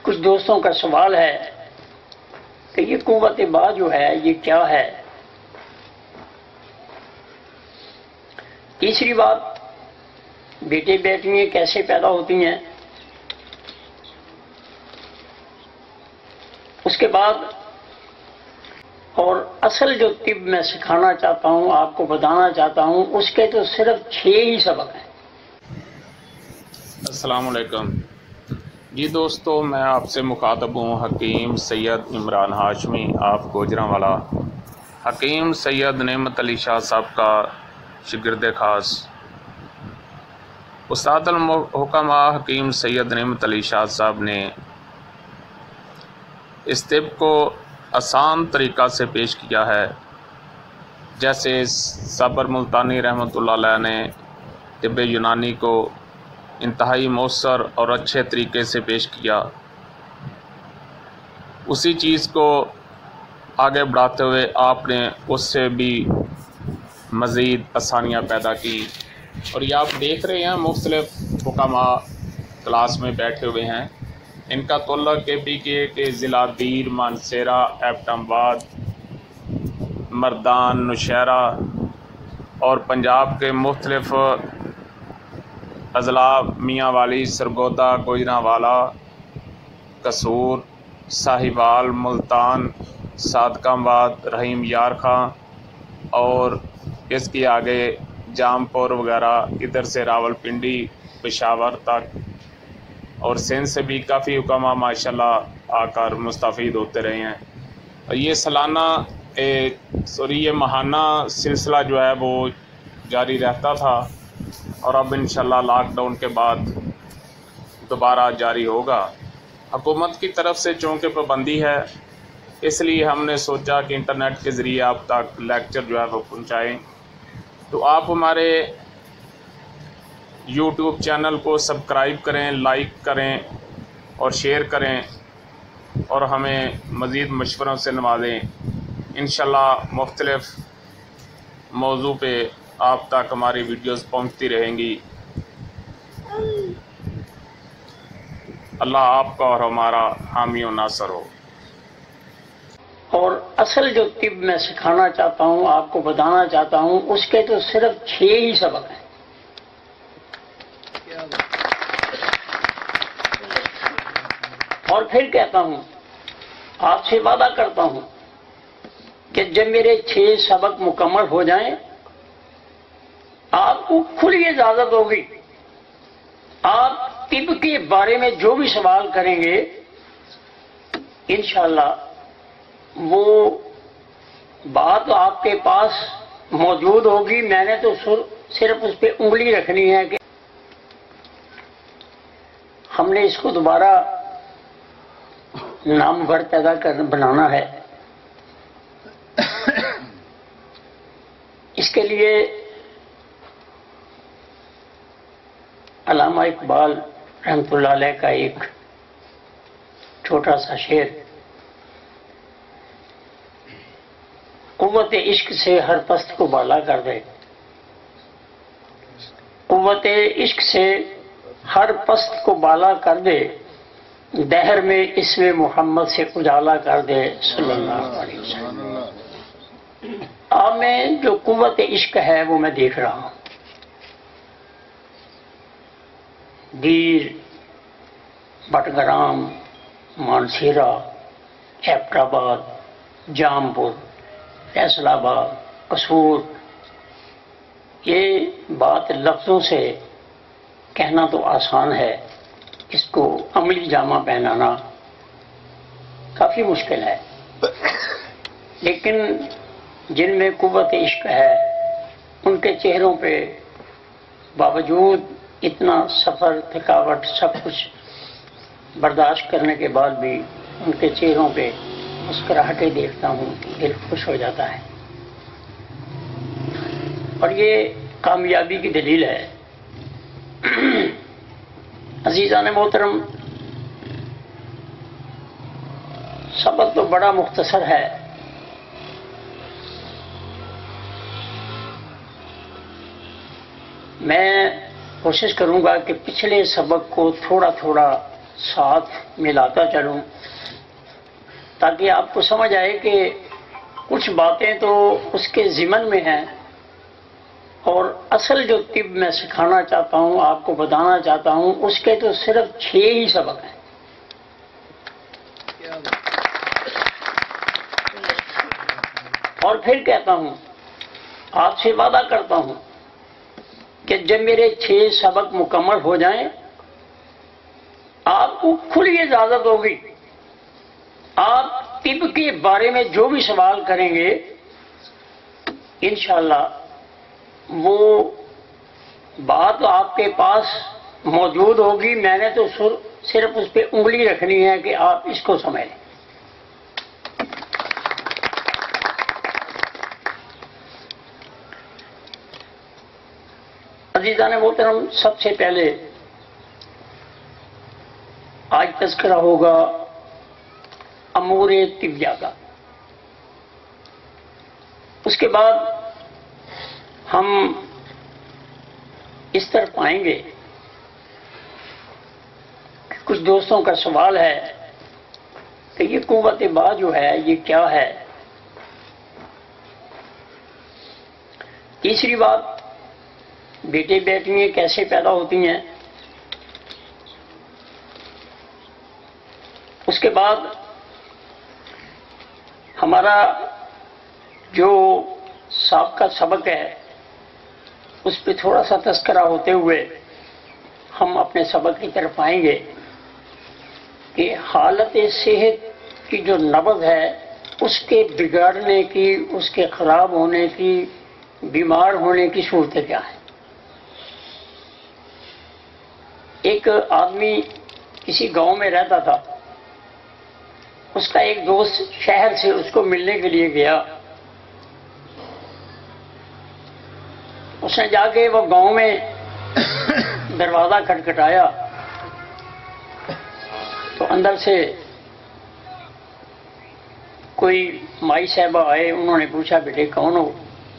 کچھ دوستوں کا سوال ہے کہ یہ قوت با جو ہے یہ کیا ہے؟ تیسری بات، بیٹے بیٹیاں کیسے پیدا ہوتی ہیں؟ اس کے بعد اور اصل جو طب میں سکھانا چاہتا ہوں، آپ کو بتانا چاہتا ہوں، اس کے تو صرف 6 ہی سبق ہیں۔ السلام علیکم جی دوستو، میں آپ سے مخاطب ہوں حکیم سید عمران ہاشمی، آپ گوجرانوالا۔ حکیم سید نعمت علی شاہ صاحب کا شاگرد خاص۔ استاد الحکماء حکیم سید نعمت علی شاہ صاحب نے اس طب کو آسان طریقہ سے پیش کیا ہے، جیسے صابر ملتانی رحمۃ اللہ علیہ نے طب یونانی کو انتہائی مؤثر اور اچھے طریقے سے پیش کیا۔ اسی چیز کو آگے بڑھاتے ہوئے آپ نے اس سے بھی مزید آسانیاں پیدا کی، اور یہ آپ دیکھ رہے ہیں مختلف حکماء کلاس میں بیٹھے ہوئے ہیں۔ ان کا تعلق کے ضلع دیر، مانسیرہ، ایبٹم آباد، مردان، نوشہرہ اور پنجاب کے مختلف اضلاع میاں والی، سرگودا، گوجرانوالا، قصور، ساہیوال، ملتان، صادقہ آباد، رحیم یار خاں اور اس کے آگے جام پور وغیرہ، ادھر سے راول پنڈی، پشاور تک، اور سندھ سے بھی کافی حکماء ماشاءاللہ آ کر مستفید ہوتے رہے ہیں۔ اور یہ سالانہ یہ ماہانہ سلسلہ جو ہے وہ جاری رہتا تھا، اور اب انشاءاللہ لاک ڈاؤن کے بعد دوبارہ جاری ہوگا۔ حکومت کی طرف سے چونکہ پابندی ہے، اس لیے ہم نے سوچا کہ انٹرنیٹ کے ذریعے آپ تک لیکچر جو ہے وہ پہنچائیں۔ تو آپ ہمارے یوٹیوب چینل کو سبسکرائب کریں، لائک کریں اور شیئر کریں، اور ہمیں مزید مشوروں سے نوازیں۔ انشاءاللہ مختلف موضوع پہ آپ تک ہماری ویڈیوز پہنچتی رہیں گی۔ اللہ آپ کا اور ہمارا حامی و ناصر ہو۔ اور اصل جو طب میں سکھانا چاہتا ہوں، آپ کو بتانا چاہتا ہوں، اس کے تو صرف 6 ہی سبق ہیں۔ اور پھر کہتا ہوں، آپ سے وعدہ کرتا ہوں کہ جب میرے 6 سبق مکمل ہو جائیں، آپ کو کھلی اجازت ہوگی، آپ طب کے بارے میں جو بھی سوال کریں گے انشاءاللہ وہ بات آپ کے پاس موجود ہوگی۔ میں نے تو صرف اس پہ انگلی رکھنی ہے کہ ہم نے اس کو دوبارہ نامور پیدا بنانا ہے۔ اس کے لیے علامہ اقبال رحمۃ اللہ علیہ کا ایک چھوٹا سا شعر، قوت عشق سے ہر پست کو بالا کر دے، قوت عشق سے ہر پست کو بالا کر دے، دہر میں اسم محمد سے اجالا کر دے صلی اللہ علیہ وسلم۔ آپ میں جو قوت عشق ہے وہ میں دیکھ رہا ہوں۔ دیر، بٹگرام، مانسیرہ، ایبٹ آباد، جام پور، فیصل آباد، قصور، یہ بات لفظوں سے کہنا تو آسان ہے، اس کو عملی جامہ پہنانا کافی مشکل ہے۔ لیکن جن میں قوت عشق ہے ان کے چہروں پہ باوجود اتنا سفر، تھکاوٹ، سب کچھ برداشت کرنے کے بعد بھی ان کے چہروں پہ مسکراہٹیں دیکھتا ہوں، دل خوش ہو جاتا ہے، اور یہ کامیابی کی دلیل ہے۔ عزیزان محترم، سبق تو بڑا مختصر ہے، میں کوشش کروں گا کہ پچھلے سبق کو تھوڑا تھوڑا ساتھ ملاتا چلوں تاکہ آپ کو سمجھ آئے کہ کچھ باتیں تو اس کے ضمن میں ہیں اور اصل جو طب میں سکھانا چاہتا ہوں، آپ کو بتانا چاہتا ہوں، اس کے تو صرف 6 ہی سبق ہیں۔ اور پھر کہتا ہوں، آپ سے وعدہ کرتا ہوں کہ جب میرے 6 سبق مکمل ہو جائیں، آپ کو کھلی اجازت ہوگی، آپ طب کے بارے میں جو بھی سوال کریں گے انشاءاللہ وہ بات آپ کے پاس موجود ہوگی، میں نے تو صرف اس پہ انگلی رکھنی ہے کہ آپ اس کو سمجھ لیں۔ عزیزان محترم، سب سے پہلے آج تذکرہ ہوگا امور طبیہ کا، اس کے بعد ہم اس طرف آئیں گے کہ کچھ دوستوں کا سوال ہے کہ یہ قوت با جو ہے یہ کیا ہے۔ تیسری بات، بیٹے بیٹیاں کیسے پیدا ہوتی ہیں۔ اس کے بعد ہمارا جو سابقہ سبق ہے اس پہ تھوڑا سا تذکرہ ہوتے ہوئے ہم اپنے سبق کی طرف آئیں گے کہ حالت صحت کی جو نبض ہے اس کے بگڑنے کی، اس کے خراب ہونے کی، بیمار ہونے کی صورتیں کیا ہیں۔ ایک آدمی کسی گاؤں میں رہتا تھا، اس کا ایک دوست شہر سے اس کو ملنے کے لیے گیا، اس نے جا کے وہ گاؤں میں دروازہ کھٹکھٹایا تو اندر سے کوئی مائی صاحبہ آئے، انہوں نے پوچھا بیٹے کون ہو؟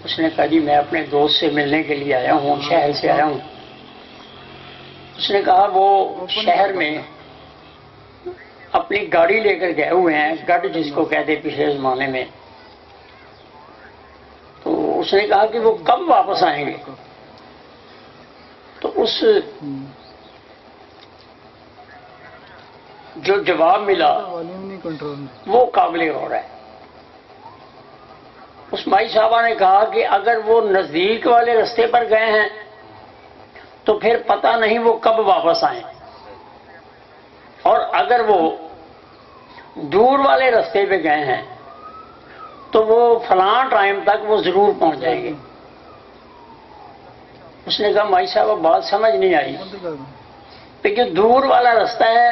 اس نے کہا جی میں اپنے دوست سے ملنے کے لیے آیا ہوں، شہر سے آیا ہوں۔ اس نے کہا وہ شہر میں اپنی گاڑی لے کر گئے ہوئے ہیں، گڈ جس کو کہتے پچھلے زمانے میں، تو اس نے کہا کہ وہ کب واپس آئیں گے؟ تو اس جو جواب ملا وہ قابل غور ہے۔ اس مائی صاحبہ نے کہا کہ اگر وہ نزدیک والے رستے پر گئے ہیں تو پھر پتہ نہیں وہ کب واپس آئیں، اور اگر وہ دور والے رستے پہ گئے ہیں تو وہ فلاں ٹائم تک وہ ضرور پہنچ جائیں گے۔ اس نے کہا مائی صاحب بات سمجھ نہیں آئی کہ جو دور والا رستہ ہے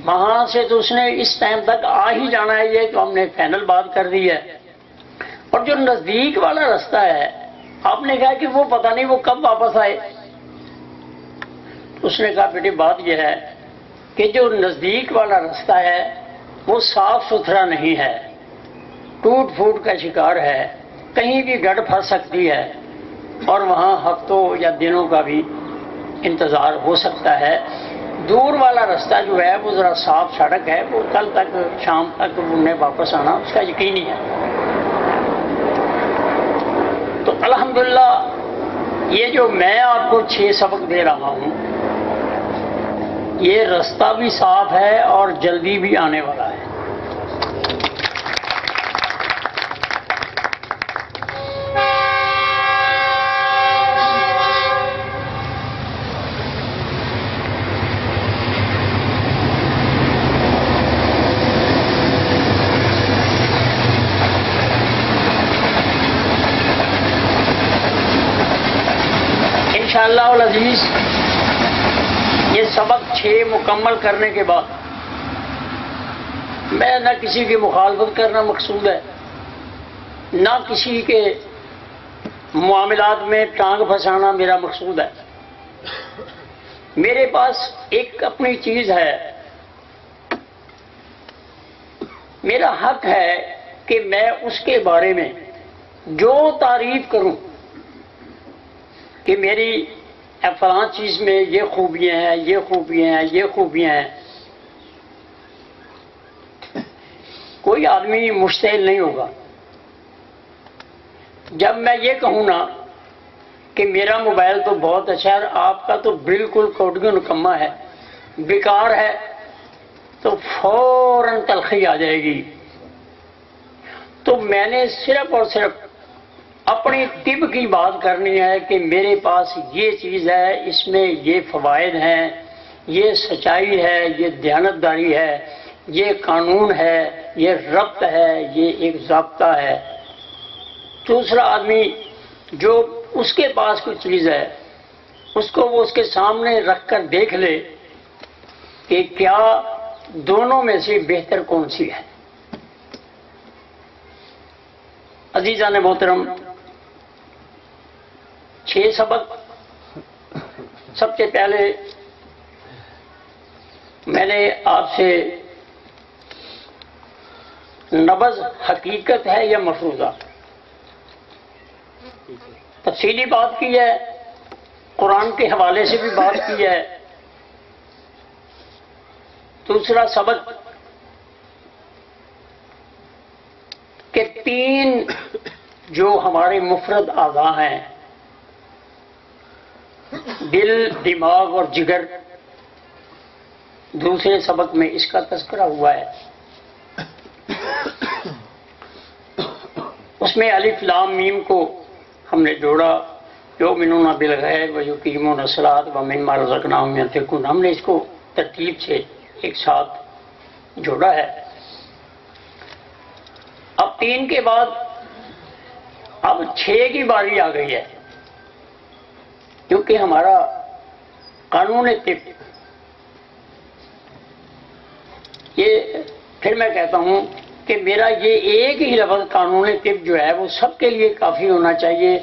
وہاں سے تو اس نے اس ٹائم تک آ ہی جانا ہے، یہ تو ہم نے فائنل بات کر دی ہے، اور جو نزدیک والا رستہ ہے آپ نے کہا کہ وہ پتہ نہیں وہ کب واپس آئے۔ اس نے کہا بیٹے بات یہ ہے کہ جو نزدیک والا رستہ ہے وہ صاف ستھرا نہیں ہے، ٹوٹ پھوٹ کا شکار ہے، کہیں بھی گڑ پھنس سکتی ہے اور وہاں ہفتوں یا دنوں کا بھی انتظار ہو سکتا ہے۔ دور والا رستہ جو ہے وہ ذرا صاف سڑک ہے، وہ کل تک شام تک انہیں واپس آنا اس کا یقینی ہے۔ تو الحمدللہ یہ جو میں آپ کو 6 سبق دے رہا ہوں یہ رستہ بھی صاف ہے اور جلدی بھی آنے والا ہے۔ انشاءاللہ العزیز یہ سبق 6 مکمل کرنے کے بعد میں نہ کسی کی مخالفت کرنا مقصود ہے، نہ کسی کے معاملات میں ٹانگ پھنسانا میرا مقصود ہے۔ میرے پاس ایک اپنی چیز ہے، میرا حق ہے کہ میں اس کے بارے میں جو تعریف کروں کہ میری فلاں چیز میں یہ خوبیاں ہیں، یہ خوبیاں ہیں، یہ خوبیاں ہیں، کوئی آدمی مشتعل نہیں ہوگا. جب میں یہ کہوں نا کہ میرا موبائل تو بہت اچھا ہے اور آپ کا تو بالکل کوٹگی نکما ہے، بیکار ہے، تو فوراً تلخی آ جائے گی. تو میں نے صرف اور صرف اپنی طب کی بات کرنی ہے کہ میرے پاس یہ چیز ہے، اس میں یہ فوائد ہیں، یہ سچائی ہے، یہ دیانتداری ہے، یہ قانون ہے، یہ ربط ہے، یہ ایک ضابطہ ہے. دوسرا آدمی جو اس کے پاس کوئی چیز ہے اس کو وہ اس کے سامنے رکھ کر دیکھ لے کہ کیا دونوں میں سے بہتر کون سی ہے. عزیزان محترم، 6 سبق. سب سے پہلے میں نے آپ سے نبض حقیقت ہے یا مفروضہ تفصیلی بات کی ہے، قرآن کے حوالے سے بھی بات کی ہے. دوسرا سبق کہ 3 جو ہمارے مفرد اعضاء ہیں، دل، دماغ اور جگر، دوسرے سبق میں اس کا تذکرہ ہوا ہے. اس میں الف لام میم کو ہم نے جوڑا، یؤمنون بالغیب ویقیمون الصلاۃ ومما رزقناہم ینفقون. ہم نے اس کو ترتیب سے ایک ساتھ جوڑا ہے. اب 3 کے بعد اب 6 کی باری آ گئی ہے، کیونکہ ہمارا قانون طب، یہ پھر میں کہتا ہوں کہ میرا یہ ایک ہی لفظ قانون طب جو ہے وہ سب کے لیے کافی ہونا چاہیے.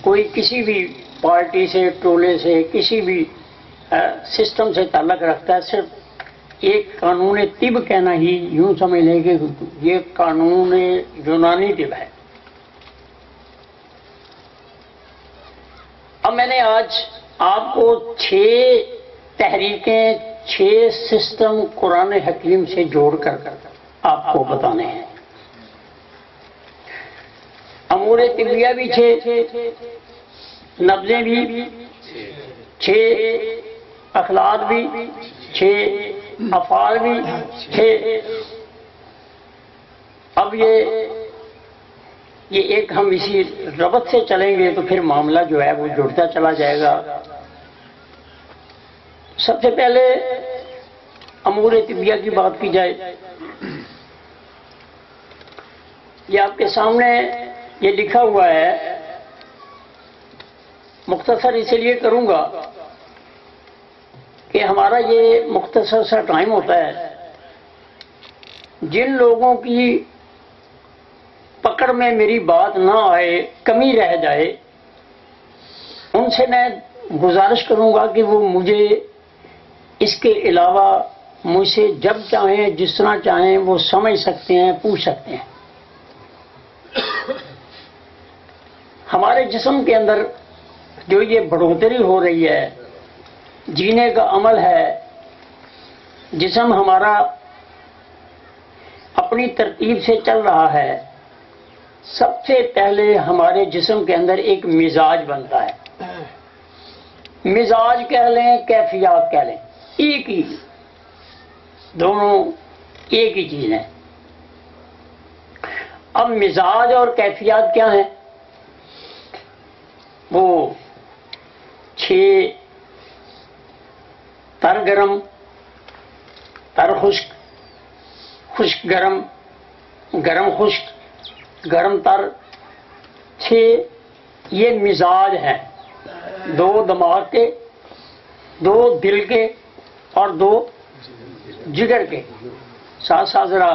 کوئی کسی بھی پارٹی سے، ٹولے سے، کسی بھی سسٹم سے تعلق رکھتا ہے، صرف ایک قانون طب کہنا ہی یوں سمجھ لیں کہ یہ قانون یونانی طب ہے. اب میں نے آج آپ کو 6 تحریکیں، 6 سسٹم قرآن حکیم سے جوڑ کر آپ کو بتانے ہیں. امور طبیہ بھی 6، نبضیں بھی 6، اخلاق بھی 6، افعال بھی 6. اب یہ ایک ہم اسی ربط سے چلیں گے تو پھر معاملہ جو ہے وہ جڑتا چلا جائے گا. سب سے پہلے امور طبیہ کی بات کی جائے. یہ آپ کے سامنے یہ لکھا ہوا ہے، مختصر اس لیے کروں گا کہ ہمارا یہ مختصر سا ٹائم ہوتا ہے. جن لوگوں کی پکڑ میں میری بات نہ آئے، کمی رہ جائے، ان سے میں گزارش کروں گا کہ وہ مجھے اس کے علاوہ مجھ سے جب چاہیں، جس طرح چاہیں وہ سمجھ سکتے ہیں، پوچھ سکتے ہیں. ہمارے جسم کے اندر جو یہ بڑھوتری ہو رہی ہے، جینے کا عمل ہے، جسم ہمارا اپنی ترتیب سے چل رہا ہے. سب سے پہلے ہمارے جسم کے اندر ایک مزاج بنتا ہے. مزاج کہہ لیں، کیفیات کہہ لیں، ایک ہی، دونوں ایک ہی چیز ہے. اب مزاج اور کیفیات کیا ہیں؟ وہ 6 تر گرم، تر خشک، خشک گرم، گرم خشک، گرم تر، 6 یہ مزاج ہیں. 2 دماغ کے، 2 دل کے اور 2 جگر کے. ساتھ ساتھ ذرا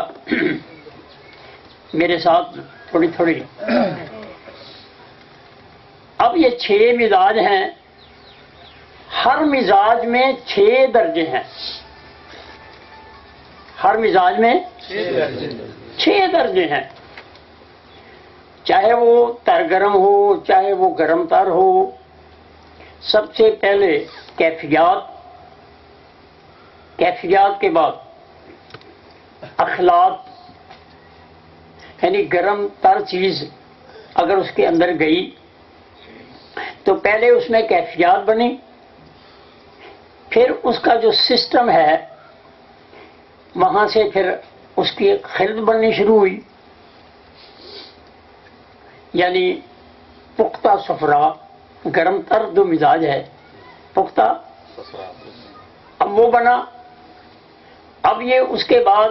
میرے ساتھ تھوڑی تھوڑی. اب یہ 6 مزاج ہیں. ہر مزاج میں 6 درجے ہیں. ہر مزاج میں 6 درجے ہیں. چاہے وہ تر گرم ہو، چاہے وہ گرم تر ہو. سب سے پہلے کیفیات، کیفیات کے بعد اخلاق، یعنی گرم تر چیز اگر اس کے اندر گئی تو پہلے اس میں کیفیات بنی، پھر اس کا جو سسٹم ہے وہاں سے پھر اس کی ایک خلط بننی شروع ہوئی، یعنی پختہ صفرا، گرم تر جو مزاج ہے پختہ، اب وہ بنا۔ اب یہ اس کے بعد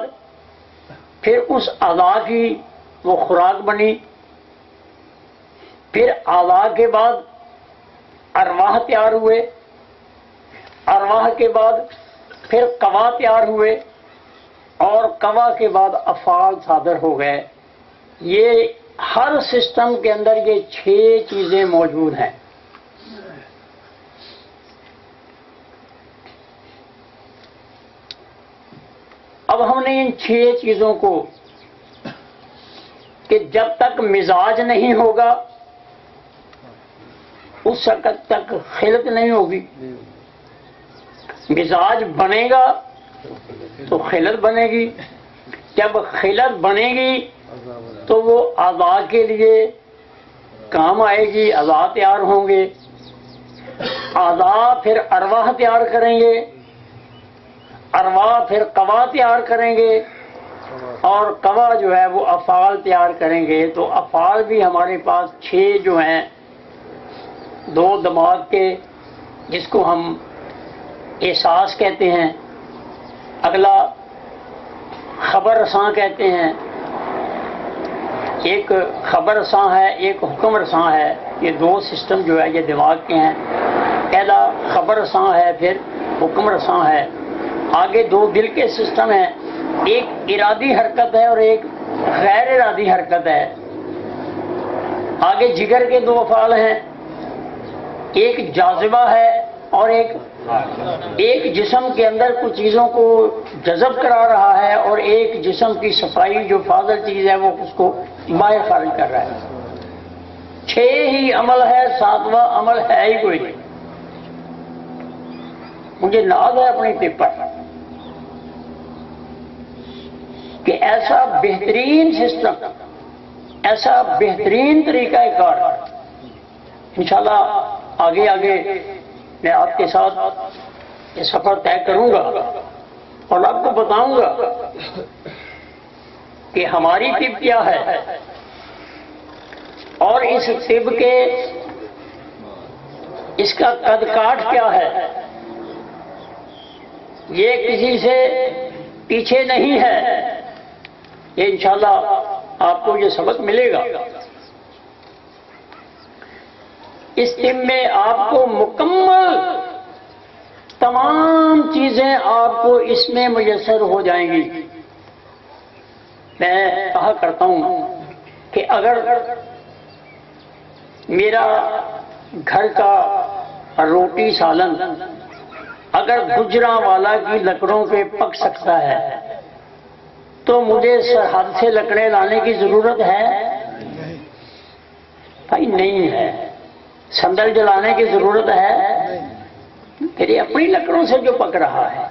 پھر اس اعضاء کی وہ خوراک بنی، پھر اعضاء کے بعد ارواح تیار ہوئے، ارواح کے بعد پھر قوا تیار ہوئے، اور قوا کے بعد افعال صادر ہو گئے۔ یہ ہر سسٹم کے اندر یہ 6 چیزیں موجود ہیں۔ اب ہم نے ان 6 چیزوں کو کہ جب تک مزاج نہیں ہوگا اس وقت تک خلط نہیں ہوگی، مزاج بنے گا تو خلط بنے گی، جب خلط بنے گی تو وہ اعضاء کے لیے کام آئے گی، اعضاء تیار ہوں گے، اعضاء پھر ارواح تیار کریں گے، ارواح پھر قوا تیار کریں گے، اور قوا جو ہے وہ افعال تیار کریں گے۔ تو افعال بھی ہمارے پاس 6 جو ہیں، 2 دماغ کے جس کو ہم احساس کہتے ہیں، اگلا خبر رساں کہتے ہیں، ایک خبر رساں ہے ایک حکم رساں ہے، یہ 2 سسٹم جو ہے یہ دماغ کے ہیں، پہلا خبر رساں ہے پھر حکم رساں ہے۔ آگے 2 دل کے سسٹم ہیں، ایک ارادی حرکت ہے اور ایک غیر ارادی حرکت ہے۔ آگے جگر کے 2 افعال ہیں، ایک جاذبہ ہے اور ایک جسم کے اندر کچھ چیزوں کو جذب کرا رہا ہے، اور ایک جسم کی صفائی جو فاضل چیز ہے وہ اس کو باہر خارج کر رہا ہے۔ 6 ہی عمل ہے، 7واں عمل ہے ہی کوئی نہیں۔ مجھے ناز ہے اپنی طب پر کہ ایسا بہترین سسٹم، ایسا بہترین طریقہ کار انشاءاللہ آگے آگے میں آپ کے ساتھ یہ سفر طے کروں گا اور آپ کو بتاؤں گا کہ ہماری طب کیا ہے اور اس طب کے اس کا قد کاٹ کیا ہے۔ یہ کسی سے پیچھے نہیں ہے، یہ انشاءاللہ آپ کو یہ سبق ملے گا۔ اس طب میں آپ کو مکمل تمام چیزیں آپ کو اس میں میسر ہو جائیں گی۔ میں کہا کرتا ہوں کہ اگر میرا گھر کا روٹی سالن اگر گجراں والا کی لکڑوں پہ پک سکتا ہے تو مجھے سرحد سے لکڑیں لانے کی ضرورت ہے؟ بھائی نہیں ہے۔ صندل جلانے کی ضرورت ہے؟ میری اپنی لکڑوں سے جو پک رہا ہے۔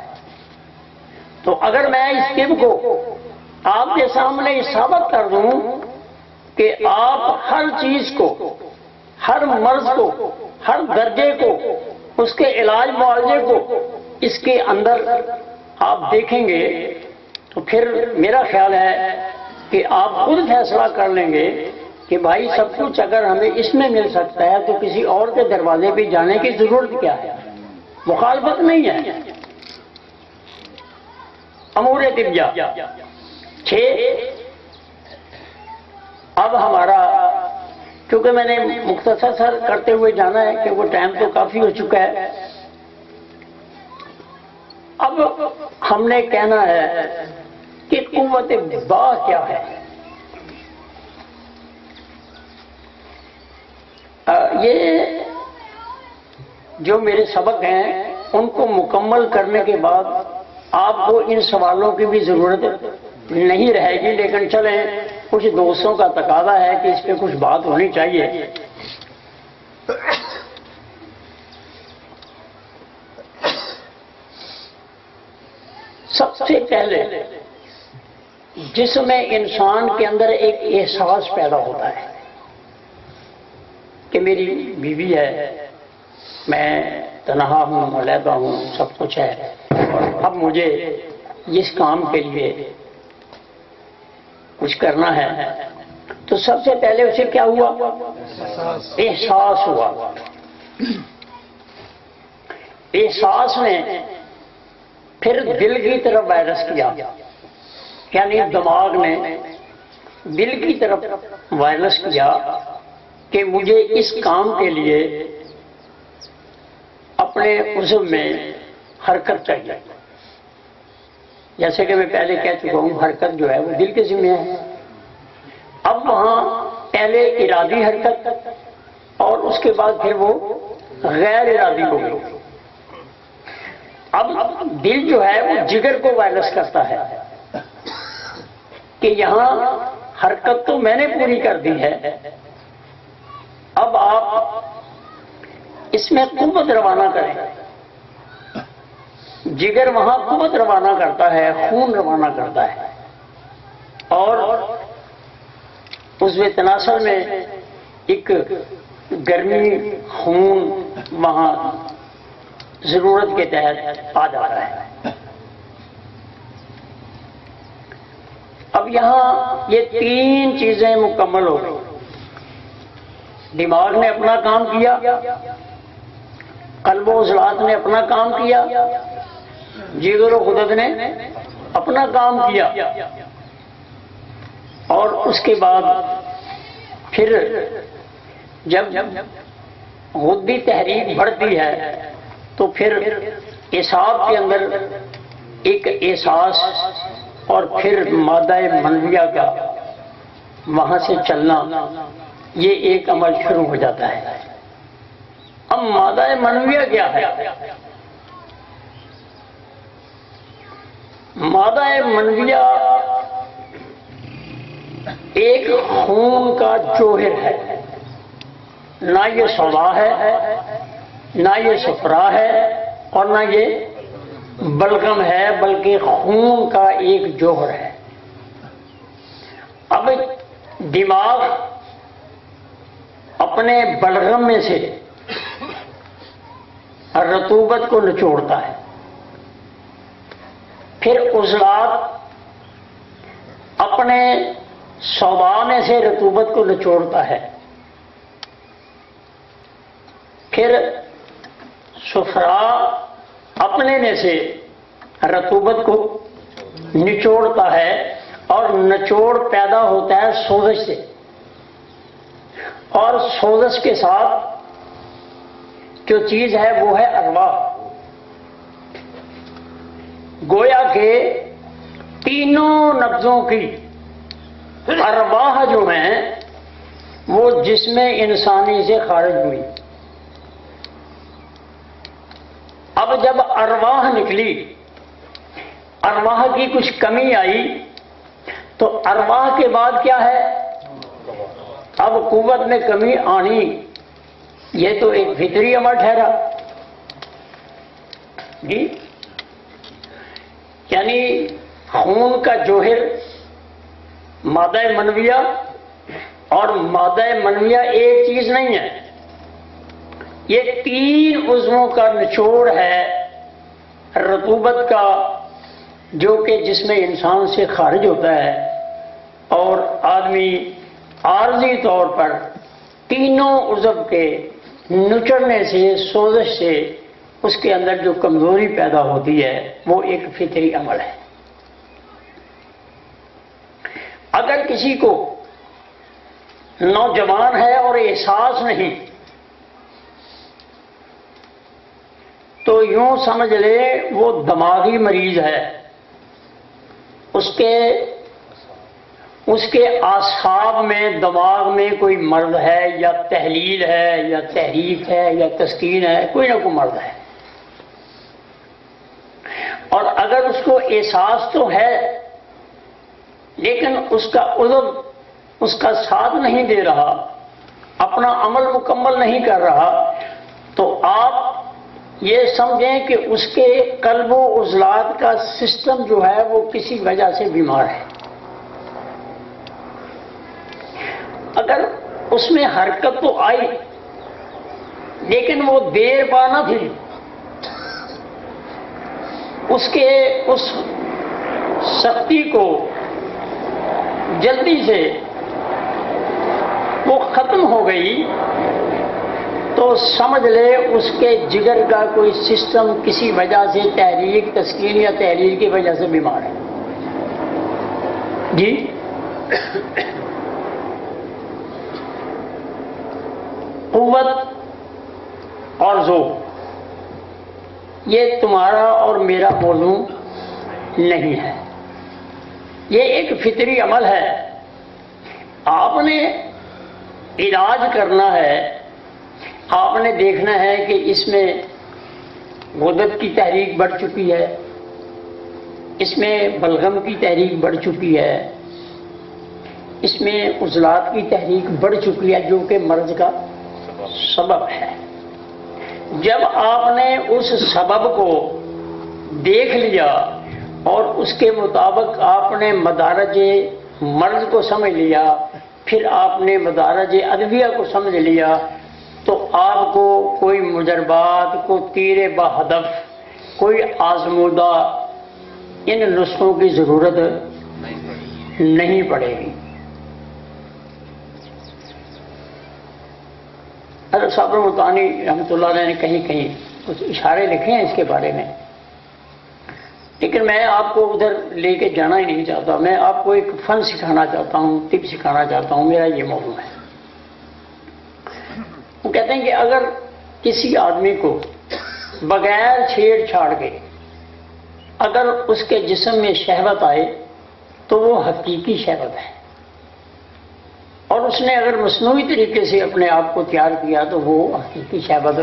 تو اگر میں اس طب کو آپ کے سامنے ثابت کر دوں کہ آپ ہر چیز کو، ہر مرض کو، ہر درجے کو، اس کے علاج معالجے کو اس کے اندر آپ دیکھیں گے تو پھر میرا خیال ہے کہ آپ خود فیصلہ کر لیں گے کہ بھائی سب کچھ اگر ہمیں اس میں مل سکتا ہے تو کسی اور کے دروازے پہ جانے کی ضرورت کیا ہے؟ مخالفت نہیں ہے۔ امور طبیہ 6۔ اب ہمارا کیونکہ میں نے مختصر کرتے ہوئے جانا ہے کہ وہ ٹائم تو کافی ہو چکا ہے، اب ہم نے کہنا ہے کہ قوت با کیا ہے۔ یہ جو میرے سبق ہیں ان کو مکمل کرنے کے بعد آپ کو ان سوالوں کی بھی ضرورت نہیں رہے گی، لیکن چلیں کچھ دوستوں کا تقاضا ہے کہ اس پہ کچھ بات ہونی چاہیے۔ سب سے پہلے جس میں انسان کے اندر ایک احساس پیدا ہوتا ہے کہ میری بیوی ہے، میں تنہا ہوں، علیحدہ ہوں، سب کچھ ہے، اور اب مجھے اس کام کے لیے کچھ کرنا ہے، تو سب سے پہلے اسے کیا ہوا؟ احساس ہوا۔ احساس نے پھر دل کی طرف وائرس کیا، یعنی دماغ نے دل کی طرف وائرس کیا کہ مجھے اس کام کے لیے اپنے عضو میں حرکت چاہیے۔ جیسے کہ میں پہلے کہہ چکا ہوں، حرکت جو ہے وہ دل کے ذمہ ہے۔ اب وہاں پہلے ارادی حرکت اور اس کے بعد پھر وہ غیر ارادی ہو گئی۔ اب دل جو ہے وہ جگر کو وائرس کرتا ہے کہ یہاں حرکت تو میں نے پوری کر دی ہے، اب آپ اس میں قوت روانہ کریں۔ جگر وہاں قوت روانہ کرتا ہے، خون روانہ کرتا ہے، اور عضو تناسل میں ایک گرمی خون وہاں ضرورت کے تحت آ جاتا ہے۔ اب یہاں یہ تین چیزیں مکمل ہو گئی۔ دماغ نے اپنا کام کیا، قلب و عضلات نے اپنا کام کیا، جگر و غدد نے اپنا کام کیا، اور اس کے بعد پھر جب غدی تحریک بڑھتی ہے تو پھر اعصاب کے اندر ایک احساس اور پھر مادہ منویہ کا وہاں سے چلنا، یہ ایک عمل شروع ہو جاتا ہے۔ اب مادہ منویہ کیا ہے؟ مادہ منویہ ایک خون کا جوہر ہے، نہ یہ سودا ہے، نہ یہ صفرا ہے، اور نہ یہ بلغم ہے، بلکہ خون کا ایک جوہر ہے۔ اب دماغ اپنے بلغم میں سے رطوبت کو نچوڑتا ہے، پھر عضلات اپنے سودانے سے رطوبت کو نچوڑتا ہے، پھر صفرا اپنے میں سے رطوبت کو نچوڑتا ہے، اور نچوڑ پیدا ہوتا ہے سوزش سے، اور سوزش کے ساتھ جو چیز ہے وہ ہے ارواح۔ گویا کہ تینوں نبضوں کی ارواح جو ہیں وہ جسم انسانی سے خارج ہوئی۔ اب جب ارواح نکلی، ارواح کی کچھ کمی آئی، تو ارواح کے بعد کیا ہے؟ اب قوت میں کمی آنی، یہ تو ایک فطری عمل ٹھہرا جی، یعنی خون کا جوہر مادہ منویہ، اور مادہ منویہ ایک چیز نہیں ہے، یہ تین عضووں کا نچوڑ ہے رطوبت کا، جو کہ جسم انسان سے خارج ہوتا ہے، اور آدمی عارضی طور پر تینوں عضو کے نچڑنے سے، سوزش سے اس کے اندر جو کمزوری پیدا ہوتی ہے وہ ایک فطری عمل ہے۔ اگر کسی کو نوجوان ہے اور احساس نہیں، تو یوں سمجھ لے وہ دماغی مریض ہے، اس کے اعصاب میں، دماغ میں کوئی مرض ہے، یا تحلیل ہے، یا تحریک ہے، یا تسکین ہے، کوئی نہ کوئی مرض ہے۔ اور اگر اس کو احساس تو ہے لیکن اس کا عضو اس کا ساتھ نہیں دے رہا، اپنا عمل مکمل نہیں کر رہا، تو آپ یہ سمجھیں کہ اس کے قلب و عضلات کا سسٹم جو ہے وہ کسی وجہ سے بیمار ہے۔ اس میں حرکت تو آئی لیکن وہ دیر پا نہ تھی، اس کے اس سختی کو جلدی سے وہ ختم ہو گئی، تو سمجھ لے اس کے جگر کا کوئی سسٹم کسی وجہ سے تحریک تسکین یا تحریر کی وجہ سے بیمار ہے۔ جی قوت اور ذوق یہ تمہارا اور میرا موضوع نہیں ہے، یہ ایک فطری عمل ہے۔ آپ نے علاج کرنا ہے، آپ نے دیکھنا ہے کہ اس میں غدد کی تحریک بڑھ چکی ہے، اس میں بلغم کی تحریک بڑھ چکی ہے، اس میں عضلات کی تحریک بڑھ چکی ہے جو کہ مرض کا سبب ہے۔ جب آپ نے اس سبب کو دیکھ لیا اور اس کے مطابق آپ نے مدارج مرض کو سمجھ لیا، پھر آپ نے مدارج ادویہ کو سمجھ لیا، تو آپ کو کوئی مجربات، کوئی تیر بہدف، کوئی آزمودہ ان نسخوں کی ضرورت نہیں پڑے گی۔ حضرت صابر ملتانی رحمۃ اللہ علیہ نے کہیں کہیں کچھ اشارے لکھے ہیں اس کے بارے میں، لیکن میں آپ کو ادھر لے کے جانا ہی نہیں چاہتا، میں آپ کو ایک فن سکھانا چاہتا ہوں، طب سکھانا چاہتا ہوں، میرا یہ موضوع ہے۔ وہ کہتے ہیں کہ اگر کسی آدمی کو بغیر چھیڑ چھاڑ کے اگر اس کے جسم میں شہوت آئے تو وہ حقیقی شہوت ہے، اور اس نے اگر مصنوعی طریقے سے اپنے آپ کو تیار کیا تو وہ حقیقی شہوت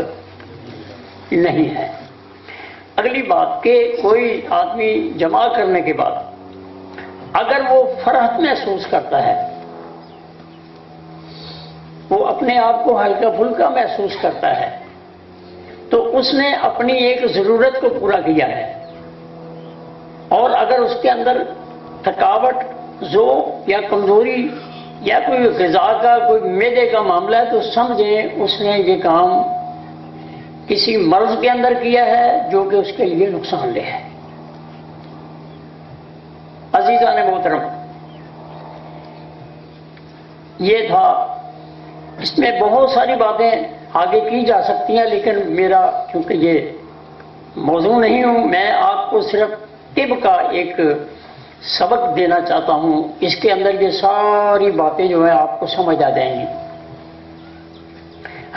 نہیں ہے۔ اگلی بات کہ کوئی آدمی جمع کرنے کے بعد اگر وہ فرحت محسوس کرتا ہے، وہ اپنے آپ کو ہلکا پھلکا محسوس کرتا ہے، تو اس نے اپنی ایک ضرورت کو پورا کیا ہے۔ اور اگر اس کے اندر تھکاوٹ، ذوق یا کمزوری یا کوئی غذا کا، کوئی معدے کا معاملہ ہے، تو سمجھیں اس نے یہ کام کسی مرض کے اندر کیا ہے جو کہ اس کے لیے نقصان دہ ہے۔ عزیزان محترم، یہ تھا، اس میں بہت ساری باتیں آگے کی جا سکتی ہیں، لیکن میرا چونکہ یہ موضوع نہیں ہوں، میں آپ کو صرف طب کا ایک سبق دینا چاہتا ہوں، اس کے اندر یہ ساری باتیں جو ہیں آپ کو سمجھ آ جائیں گی۔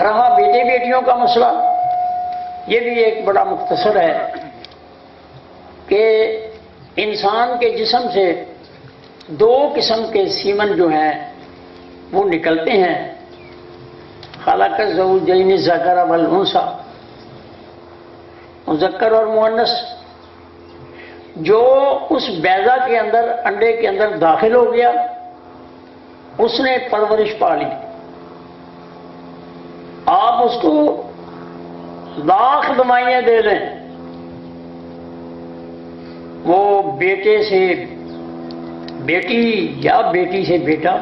رہا بیٹے بیٹیوں کا مسئلہ، یہ بھی ایک بڑا مختصر ہے کہ انسان کے جسم سے دو قسم کے سیمن جو ہیں وہ نکلتے ہیں، خلق الزوجین الذکر والانثی، مذکر اور مؤنث۔ جو اس بیضہ کے اندر، انڈے کے اندر داخل ہو گیا، اس نے پرورش پا لی، آپ اس کو لاکھ دوائیاں دے دیں، وہ بیٹے سے بیٹی یا بیٹی سے بیٹا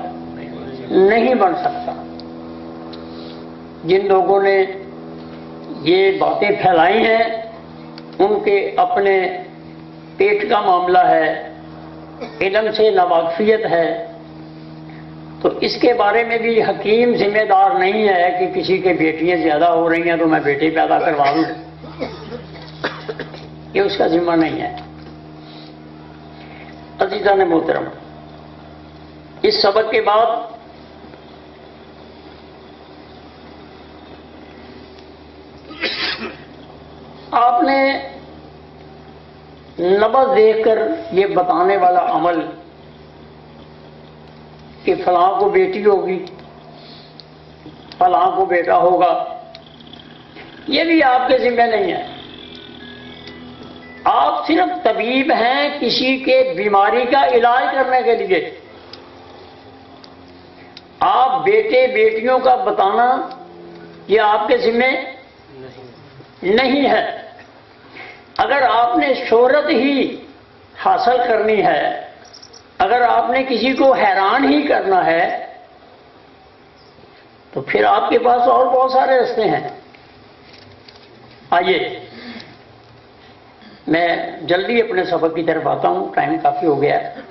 نہیں بن سکتا۔ جن لوگوں نے یہ باتیں پھیلائی ہیں ان کے اپنے پیٹ کا معاملہ ہے، علم سے ناواقفیت ہے، تو اس کے بارے میں بھی حکیم ذمہ دار نہیں ہے کہ کسی کے بیٹیاں زیادہ ہو رہی ہیں تو میں بیٹے پیدا کروا دوں، یہ اس کا ذمہ نہیں ہے۔ عزیزان محترم، اس سبق کے بعد آپ نے نبض دیکھ کر یہ بتانے والا عمل کہ فلاں کو بیٹی ہوگی، فلاں کو بیٹا ہوگا، یہ بھی آپ کے ذمہ نہیں ہے۔ آپ صرف طبیب ہیں کسی کے بیماری کا علاج کرنے کے لیے، آپ بیٹے بیٹیوں کا بتانا یہ آپ کے ذمہ نہیں ہے۔ اگر آپ نے شہرت ہی حاصل کرنی ہے، اگر آپ نے کسی کو حیران ہی کرنا ہے، تو پھر آپ کے پاس اور بہت سارے راستے ہیں. آئیے میں جلدی اپنے سبق کی طرف آتا ہوں، ٹائم کافی ہو گیا ہے.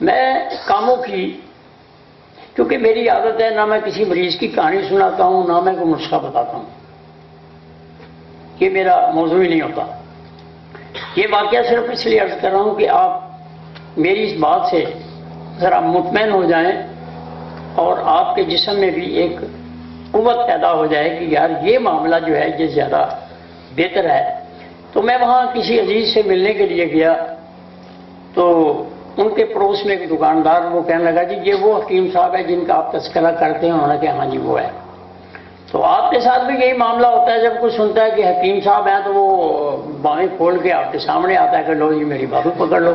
میں کاموں کی، کیونکہ میری عادت ہے نہ میں کسی مریض کی کہانی سناتا ہوں نہ میں کوئی نسخہ بتاتا ہوں، یہ میرا موضوع ہی نہیں ہوتا. یہ واقعہ صرف اس لیے عرض کر رہا ہوں کہ آپ میری اس بات سے ذرا مطمئن ہو جائیں اور آپ کے جسم میں بھی ایک قوت پیدا ہو جائے کہ یار یہ معاملہ جو ہے یہ زیادہ بہتر ہے. تو میں وہاں کسی عزیز سے ملنے کے لیے گیا، تو ان کے پڑوس میں ایک دکاندار، وہ کہنے لگا جی یہ وہ حکیم صاحب ہے جن کا آپ تذکرہ کرتے ہیں. انہوں نے کہا ہاں جی وہ ہے. تو آپ کے ساتھ بھی یہی معاملہ ہوتا ہے، جب کوئی سنتا ہے کہ حکیم صاحب ہیں تو وہ بائیں کھول کے آپ کے سامنے آتا ہے کہ لو جی میری بازو پکڑ لو.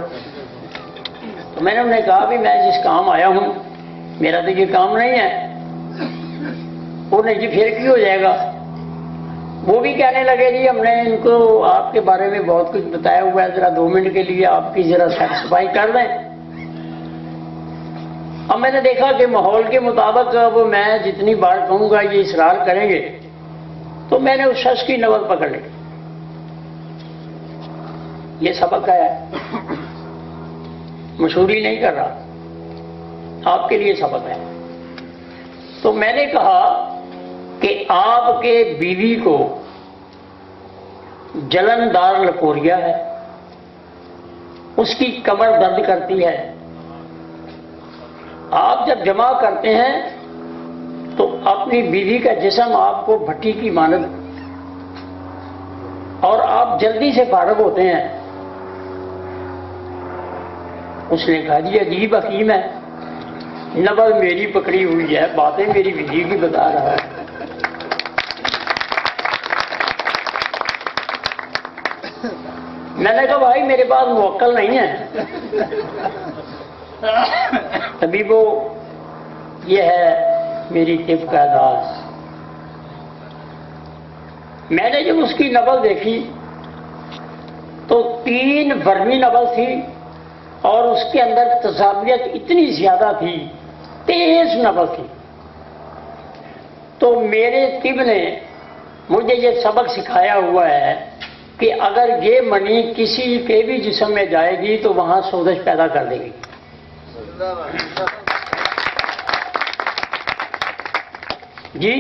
تو میں نے انہیں کہا بھی میں جس کام آیا ہوں میرا تو یہ کام نہیں ہے. انہوں نے جی پھر کی ہو جائے گا. وہ بھی کہنے لگے جی ہم نے ان کو آپ کے بارے میں بہت کچھ بتایا ہوا ہے، ذرا 2 منٹ کے لیے آپ کی ذرا سیٹسفائی کر دیں. اب میں نے دیکھا کہ ماحول کے مطابق اب میں جتنی بار کہوں گا یہ اصرار کریں گے، تو میں نے اس شخص کی نبض پکڑ لی. یہ سبق ہے، مشہوری نہیں کر رہا، آپ کے لیے سبق ہے. تو میں نے کہا کہ آپ کے بیوی کو جلندار لکوریا ہے، اس کی کمر درد کرتی ہے. آپ جب جمع کرتے ہیں تو اپنی بیوی کا جسم آپ کو بھٹی کی مانند، اور آپ جلدی سے فارغ ہوتے ہیں. اس نے کہا جی عجیب حکیم ہے، نبض میری پکڑی ہوئی ہے، باتیں میری بیوی کی بتا رہا ہے. میں نے کہا بھائی میرے پاس موکل نہیں ہے. طبیبو یہ ہے میری طب کا انداز. میں نے جب اس کی نبض دیکھی تو 3 برمی نبض تھی اور اس کے اندر تسابیت اتنی زیادہ تھی، تیز نبض تھی. تو میرے طب نے مجھے یہ سبق سکھایا ہوا ہے کہ اگر یہ منی کسی کے بھی جسم میں جائے گی تو وہاں سوزش پیدا کر دے گی. جی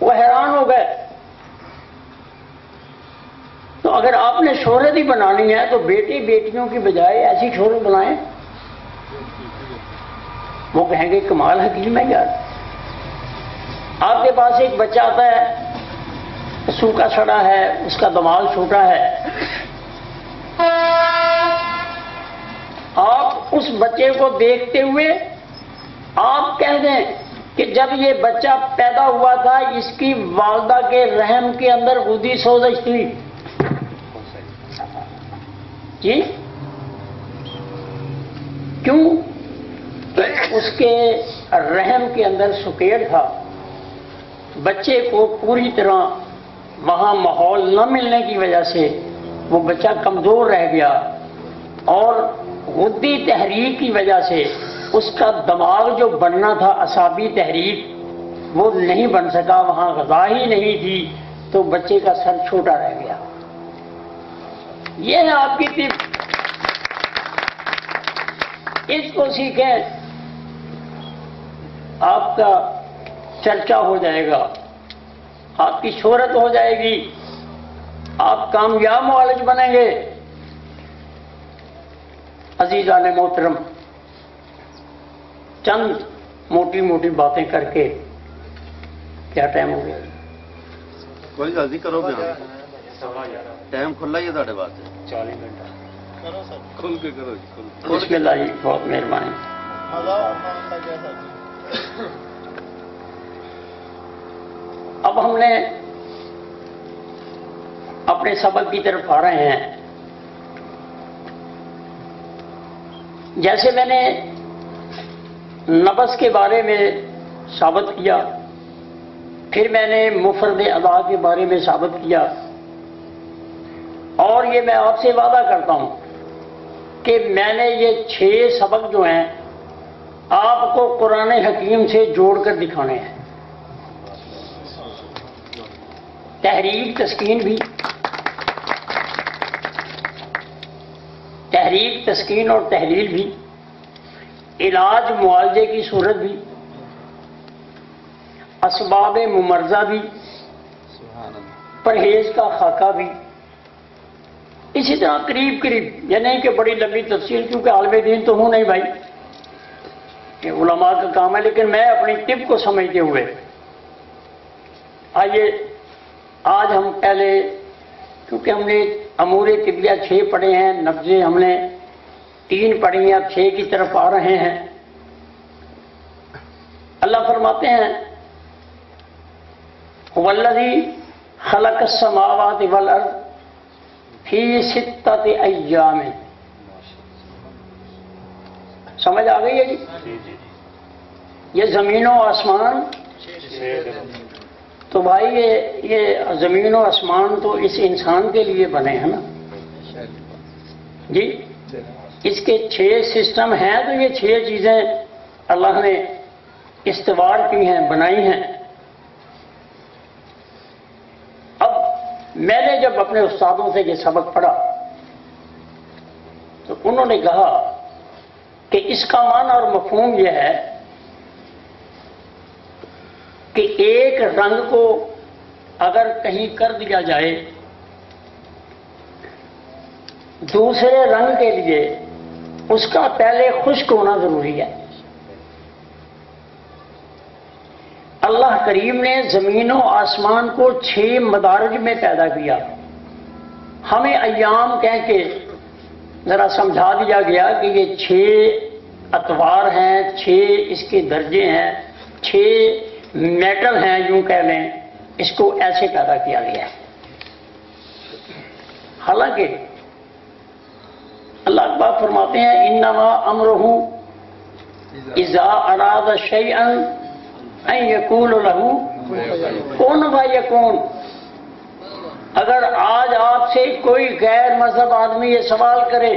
وہ حیران ہو گئے. تو اگر آپ نے شہرت ہی بنانی ہے تو بیٹی بیٹیوں کی بجائے ایسی شہرت بنائیں. وہ کہیں گے کمال حکیم ہے یار. آپ کے پاس ایک بچہ آتا ہے، سوکھا سڑا ہے، اس کا دماغ چھوٹا ہے. آپ اس بچے کو دیکھتے ہوئے آپ کہہ دیں کہ جب یہ بچہ پیدا ہوا تھا اس کی والدہ کے رحم کے اندر غدی سوزش تھی. جی کیوں؟ اس کے رحم کے اندر سکیڑ تھا. بچے کو پوری طرح وہاں ماحول نہ ملنے کی وجہ سے وہ بچہ کمزور رہ گیا، اور غدی تحریک کی وجہ سے اس کا دماغ جو بننا تھا اعصابی تحریک وہ نہیں بن سکا. وہاں غذا ہی نہیں تھی تو بچے کا سر چھوٹا رہ گیا. یہ ہے آپ کی طب. اس کو سیکھیں، آپ کا چرچا ہو جائے گا، آپ کی شہرت ہو جائے گی، آپ کامیاب معالج بنیں گے. عزیزان محترم، چند موٹی موٹی باتیں کر کے کیا ٹائم ہو گیا؟ کوئی جلدی کرو گے، ٹائم کھلا ہی ہے تھوڑے واسطے. 40 منٹ کھل کے کرو جی. بسم اللہ جی، بہت مہربانی. اب ہم نے اپنے سبق کی طرف آ رہے ہیں. جیسے میں نے نبض کے بارے میں ثابت کیا، پھر میں نے مفرد ادا کے بارے میں ثابت کیا، اور یہ میں آپ سے وعدہ کرتا ہوں کہ میں نے یہ 6 سبق جو ہیں آپ کو قرآن حکیم سے جوڑ کر دکھانے ہیں. تحریک تسکین بھی، تحریک تسکین اور تحلیل بھی، علاج معالجے کی صورت بھی، اسباب ممرضہ بھی، پرہیز کا خاکہ بھی. اسی طرح قریب قریب، یہ نہیں کہ بڑی لمبی تفصیل، کیونکہ عالم دین تو ہوں نہیں بھائی، یہ علماء کا کام ہے، لیکن میں اپنی طب کو سمجھتے ہوئے آئیے آج ہم پہلے، کیونکہ ہم نے امور طبیہ 6 پڑھے ہیں، نبضیں ہم نے 3 پڑھی ہیں، اب 6 کی طرف آ رہے ہیں. اللہ فرماتے ہیں والذی خلق السماوات والارض فی 6 ایام. سمجھ آ گئی ہے جی؟ یہ زمین و آسمان، تو بھائی یہ زمین و آسمان تو اس انسان کے لیے بنے ہیں نا جی. اس کے 6 سسٹم ہیں، تو یہ 6 چیزیں اللہ نے استوار کی ہیں، بنائی ہیں. اب میں نے جب اپنے استادوں سے یہ سبق پڑھا تو انہوں نے کہا کہ اس کا معنی اور مفہوم یہ ہے کہ ایک رنگ کو اگر کہیں کر دیا جائے دوسرے رنگ کے لیے اس کا پہلے خشک ہونا ضروری ہے. اللہ کریم نے زمین و آسمان کو 6 مدارج میں پیدا کیا. ہمیں ایام کہہ کے ذرا سمجھا دیا گیا کہ یہ 6 اتوار ہیں، 6 اس کے درجے ہیں، 6 میٹل ہیں، یوں کہہ لیں، اس کو ایسے پیدا کیا گیا ہے. حالانکہ اللہ اکبر فرماتے ہیں انما امرہ اذا اراد شیئا ان یقول لہ کن فیکون. اگر آج آپ سے کوئی غیر مذہب آدمی یہ سوال کرے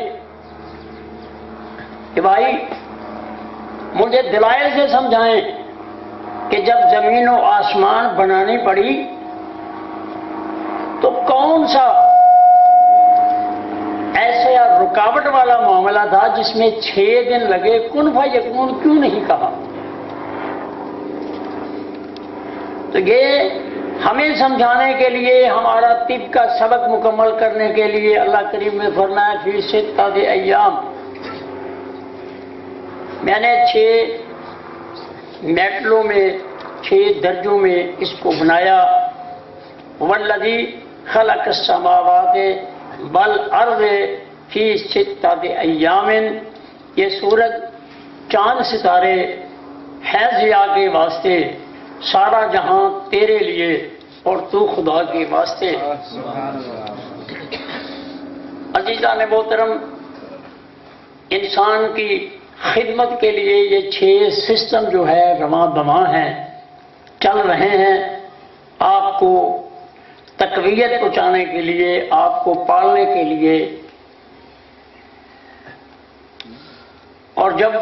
کہ بھائی مجھے دلائل سے سمجھائیں کہ جب زمین و آسمان بنانی پڑی تو کون سا ایسا رکاوٹ والا معاملہ تھا جس میں 6 دن لگے، کن فیکون کیوں نہیں کہا؟ تو یہ ہمیں سمجھانے کے لیے، ہمارا طب کا سبق مکمل کرنے کے لیے اللہ کریم نے فرمایا فی 6 ایام. میں نے 6 میٹلوں میں، 6 درجوں میں اس کو بنایا. والذی خلق السماوات والارض فی 6 ایام. یہ سورج، چاند، ستارے ہے ضیاء کے واسطے، سارا جہاں تیرے لیے اور تو خدا کے واسطے. عزیزان محترم، انسان کی خدمت کے لیے یہ 6 سسٹم جو ہے رواں دواں ہیں، چل رہے ہیں. آپ کو تقویت پہنچانے کے لیے، آپ کو پالنے کے لیے. اور جب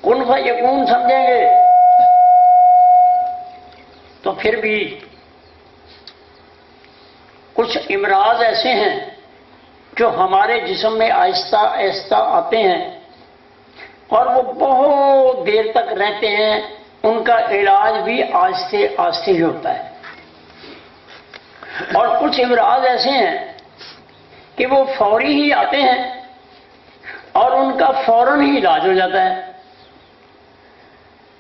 کن فیکون سمجھیں گے تو پھر بھی کچھ امراض ایسے ہیں جو ہمارے جسم میں آہستہ آہستہ آتے ہیں اور وہ بہت دیر تک رہتے ہیں. ان کا علاج بھی آہستہ آہستہ ہی ہوتا ہے. اور کچھ امراض ایسے ہیں کہ وہ فوری ہی آتے ہیں اور ان کا فوراً ہی علاج ہو جاتا ہے.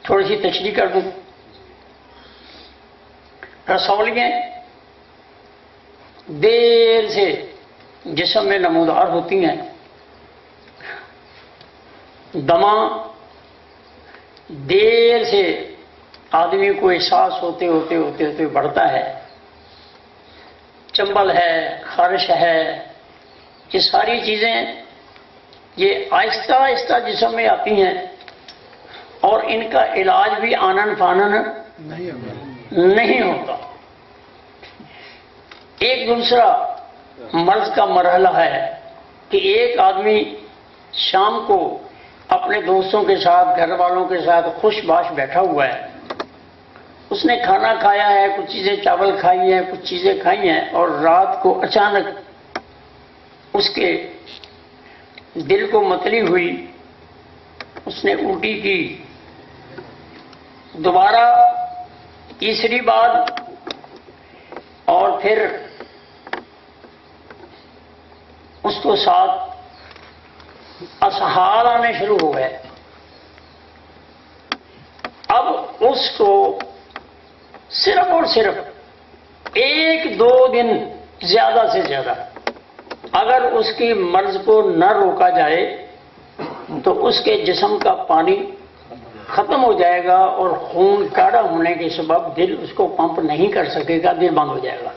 تھوڑی سی تشریح کر دوں. رسولیاں دیر سے جسم میں نمودار ہوتی ہیں. دمہ دیر سے آدمی کو احساس ہوتے ہوتے بڑھتا ہے. چنبل ہے، خارش ہے، یہ ساری چیزیں یہ آہستہ آہستہ جسم میں آتی ہیں اور ان کا علاج بھی آنن فانن نہیں ہوتا. ایک دوسرا مرض کا مرحلہ ہے کہ ایک آدمی شام کو اپنے دوستوں کے ساتھ، گھر والوں کے ساتھ خوش باش بیٹھا ہوا ہے، اس نے کھانا کھایا ہے، کچھ چیزیں چاول کھائی ہیں، کچھ چیزیں کھائی ہیں، اور رات کو اچانک اس کے دل کو متلی ہوئی، اس نے الٹی کی، دوبارہ تیسری بار، اور پھر اس کو ساتھ اسہال آنے شروع ہو گئے۔ اب اس کو صرف اور صرف 1-2 دن زیادہ سے زیادہ اگر اس کی مرض کو نہ روکا جائے تو اس کے جسم کا پانی ختم ہو جائے گا، اور خون گاڑھا ہونے کے سبب دل اس کو پمپ نہیں کر سکے گا، دل بند ہو جائے گا۔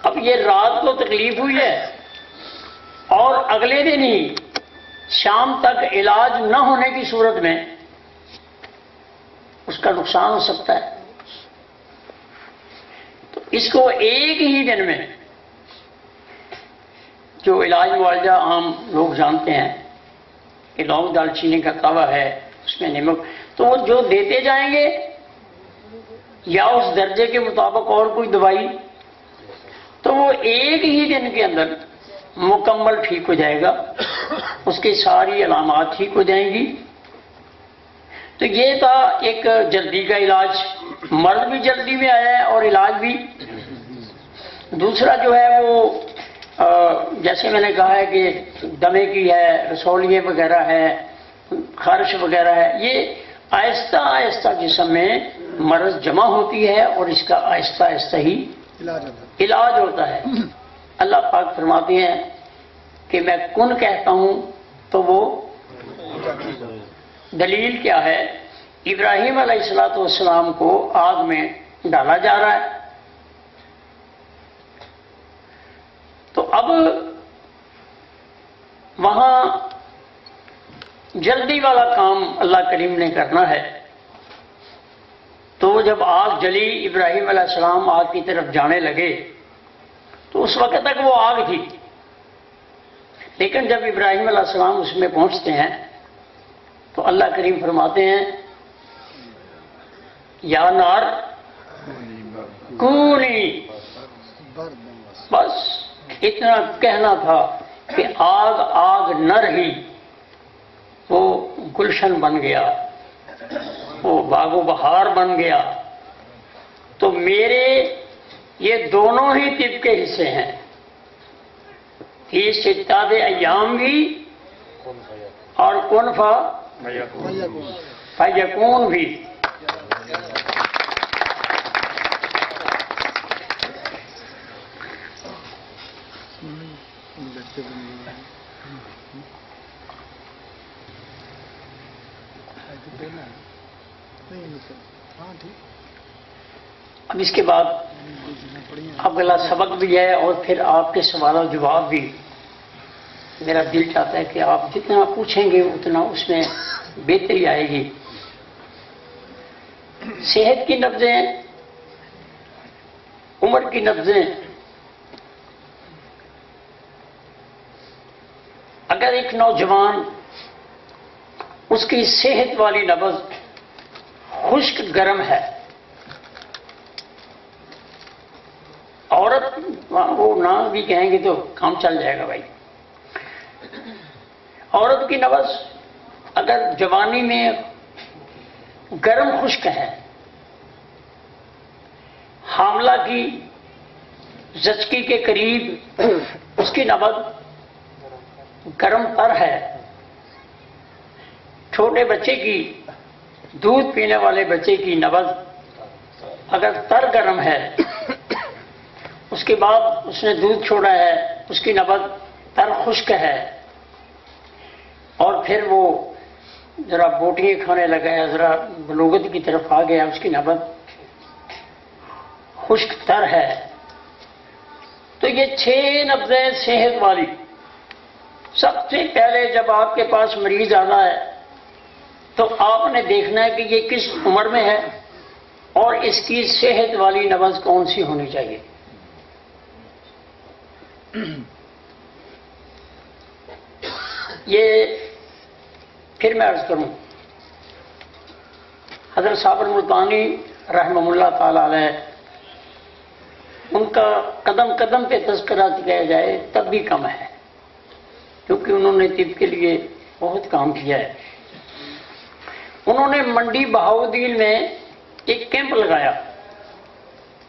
اب یہ رات کو تکلیف ہوئی ہے، اور اگلے دن ہی شام تک علاج نہ ہونے کی صورت میں اس کا نقصان ہو سکتا ہے۔ تو اس کو ایک ہی دن میں، جو علاج معالجہ عام لوگ جانتے ہیں کہ لونگ دال چینی کا کعوہ ہے، اس میں نمک، تو وہ جو دیتے جائیں گے یا اس درجے کے مطابق اور کوئی دوائی، تو وہ ایک ہی دن کے اندر مکمل ٹھیک ہو جائے گا، اس کی ساری علامات ٹھیک ہو جائیں گی۔ تو یہ تھا ایک جلدی کا علاج، مرض بھی جلدی میں آیا ہے اور علاج بھی۔ دوسرا جو ہے وہ جیسے میں نے کہا ہے کہ دمے کی ہے، رسولیے وغیرہ ہے، خارش وغیرہ ہے، یہ آہستہ آہستہ جسم میں مرض جمع ہوتی ہے اور اس کا آہستہ آہستہ ہی علاج ہوتا ہے۔ اللہ پاک فرماتے ہیں کہ میں کن کہتا ہوں تو وہ، دلیل کیا ہے؟ ابراہیم علیہ السلام کو آگ میں ڈالا جا رہا ہے، تو اب وہاں جلدی والا کام اللہ کریم نے کرنا ہے۔ تو جب آگ جلی، ابراہیم علیہ السلام آگ کی طرف جانے لگے، تو اس وقت تک وہ آگ تھی، لیکن جب ابراہیم علیہ السلام اس میں پہنچتے ہیں تو اللہ کریم فرماتے ہیں یا نار کونی، بس اتنا کہنا تھا کہ آگ آگ نہ رہی، وہ گلشن بن گیا، وہ باغ و بہار بن گیا۔ تو میرے یہ دونوں ہی طب کے حصے ہیں، فی ستۃ ایام بھی اور کن فیکون بھی۔ اب اس کے بعد اگلا سبق بھی ہے اور پھر آپ کے سوال و جواب بھی۔ میرا دل چاہتا ہے کہ آپ جتنا پوچھیں گے اتنا اس میں بہتری آئے گی۔ صحت کی نبضیں، عمر کی نبضیں، اگر ایک نوجوان اس کی صحت والی نبض خشک گرم ہے، عورت وہ نہ بھی کہیں گے تو کام چل جائے گا بھائی، عورت کی نبض اگر جوانی میں گرم خشک ہے، حاملہ کی زچگی کے قریب اس کی نبض گرم تر ہے، چھوٹے بچے کی، دودھ پینے والے بچے کی نبض اگر تر گرم ہے، اس کے بعد اس نے دودھ چھوڑا ہے، اس کی نبض تر خشک ہے، اور پھر وہ ذرا بوٹیاں کھانے لگا ہے، ذرا بلوغت کی طرف آ گیا، اس کی نبض خشک تر ہے۔ تو یہ 6 نبضیں صحت والی۔ سب سے پہلے جب آپ کے پاس مریض آنا ہے تو آپ نے دیکھنا ہے کہ یہ کس عمر میں ہے اور اس کی صحت والی نبض کون سی ہونی چاہیے۔ یہ پھر میں عرض کروں، حضرت صابر ملتانی رحمہ اللہ تعالی علیہ، ان کا قدم قدم پہ تذکرہ کیا جائے تب بھی کم ہے، کیونکہ انہوں نے طب کے لیے بہت کام کیا ہے۔ انہوں نے منڈی بہاؤالدین میں ایک کیمپ لگایا،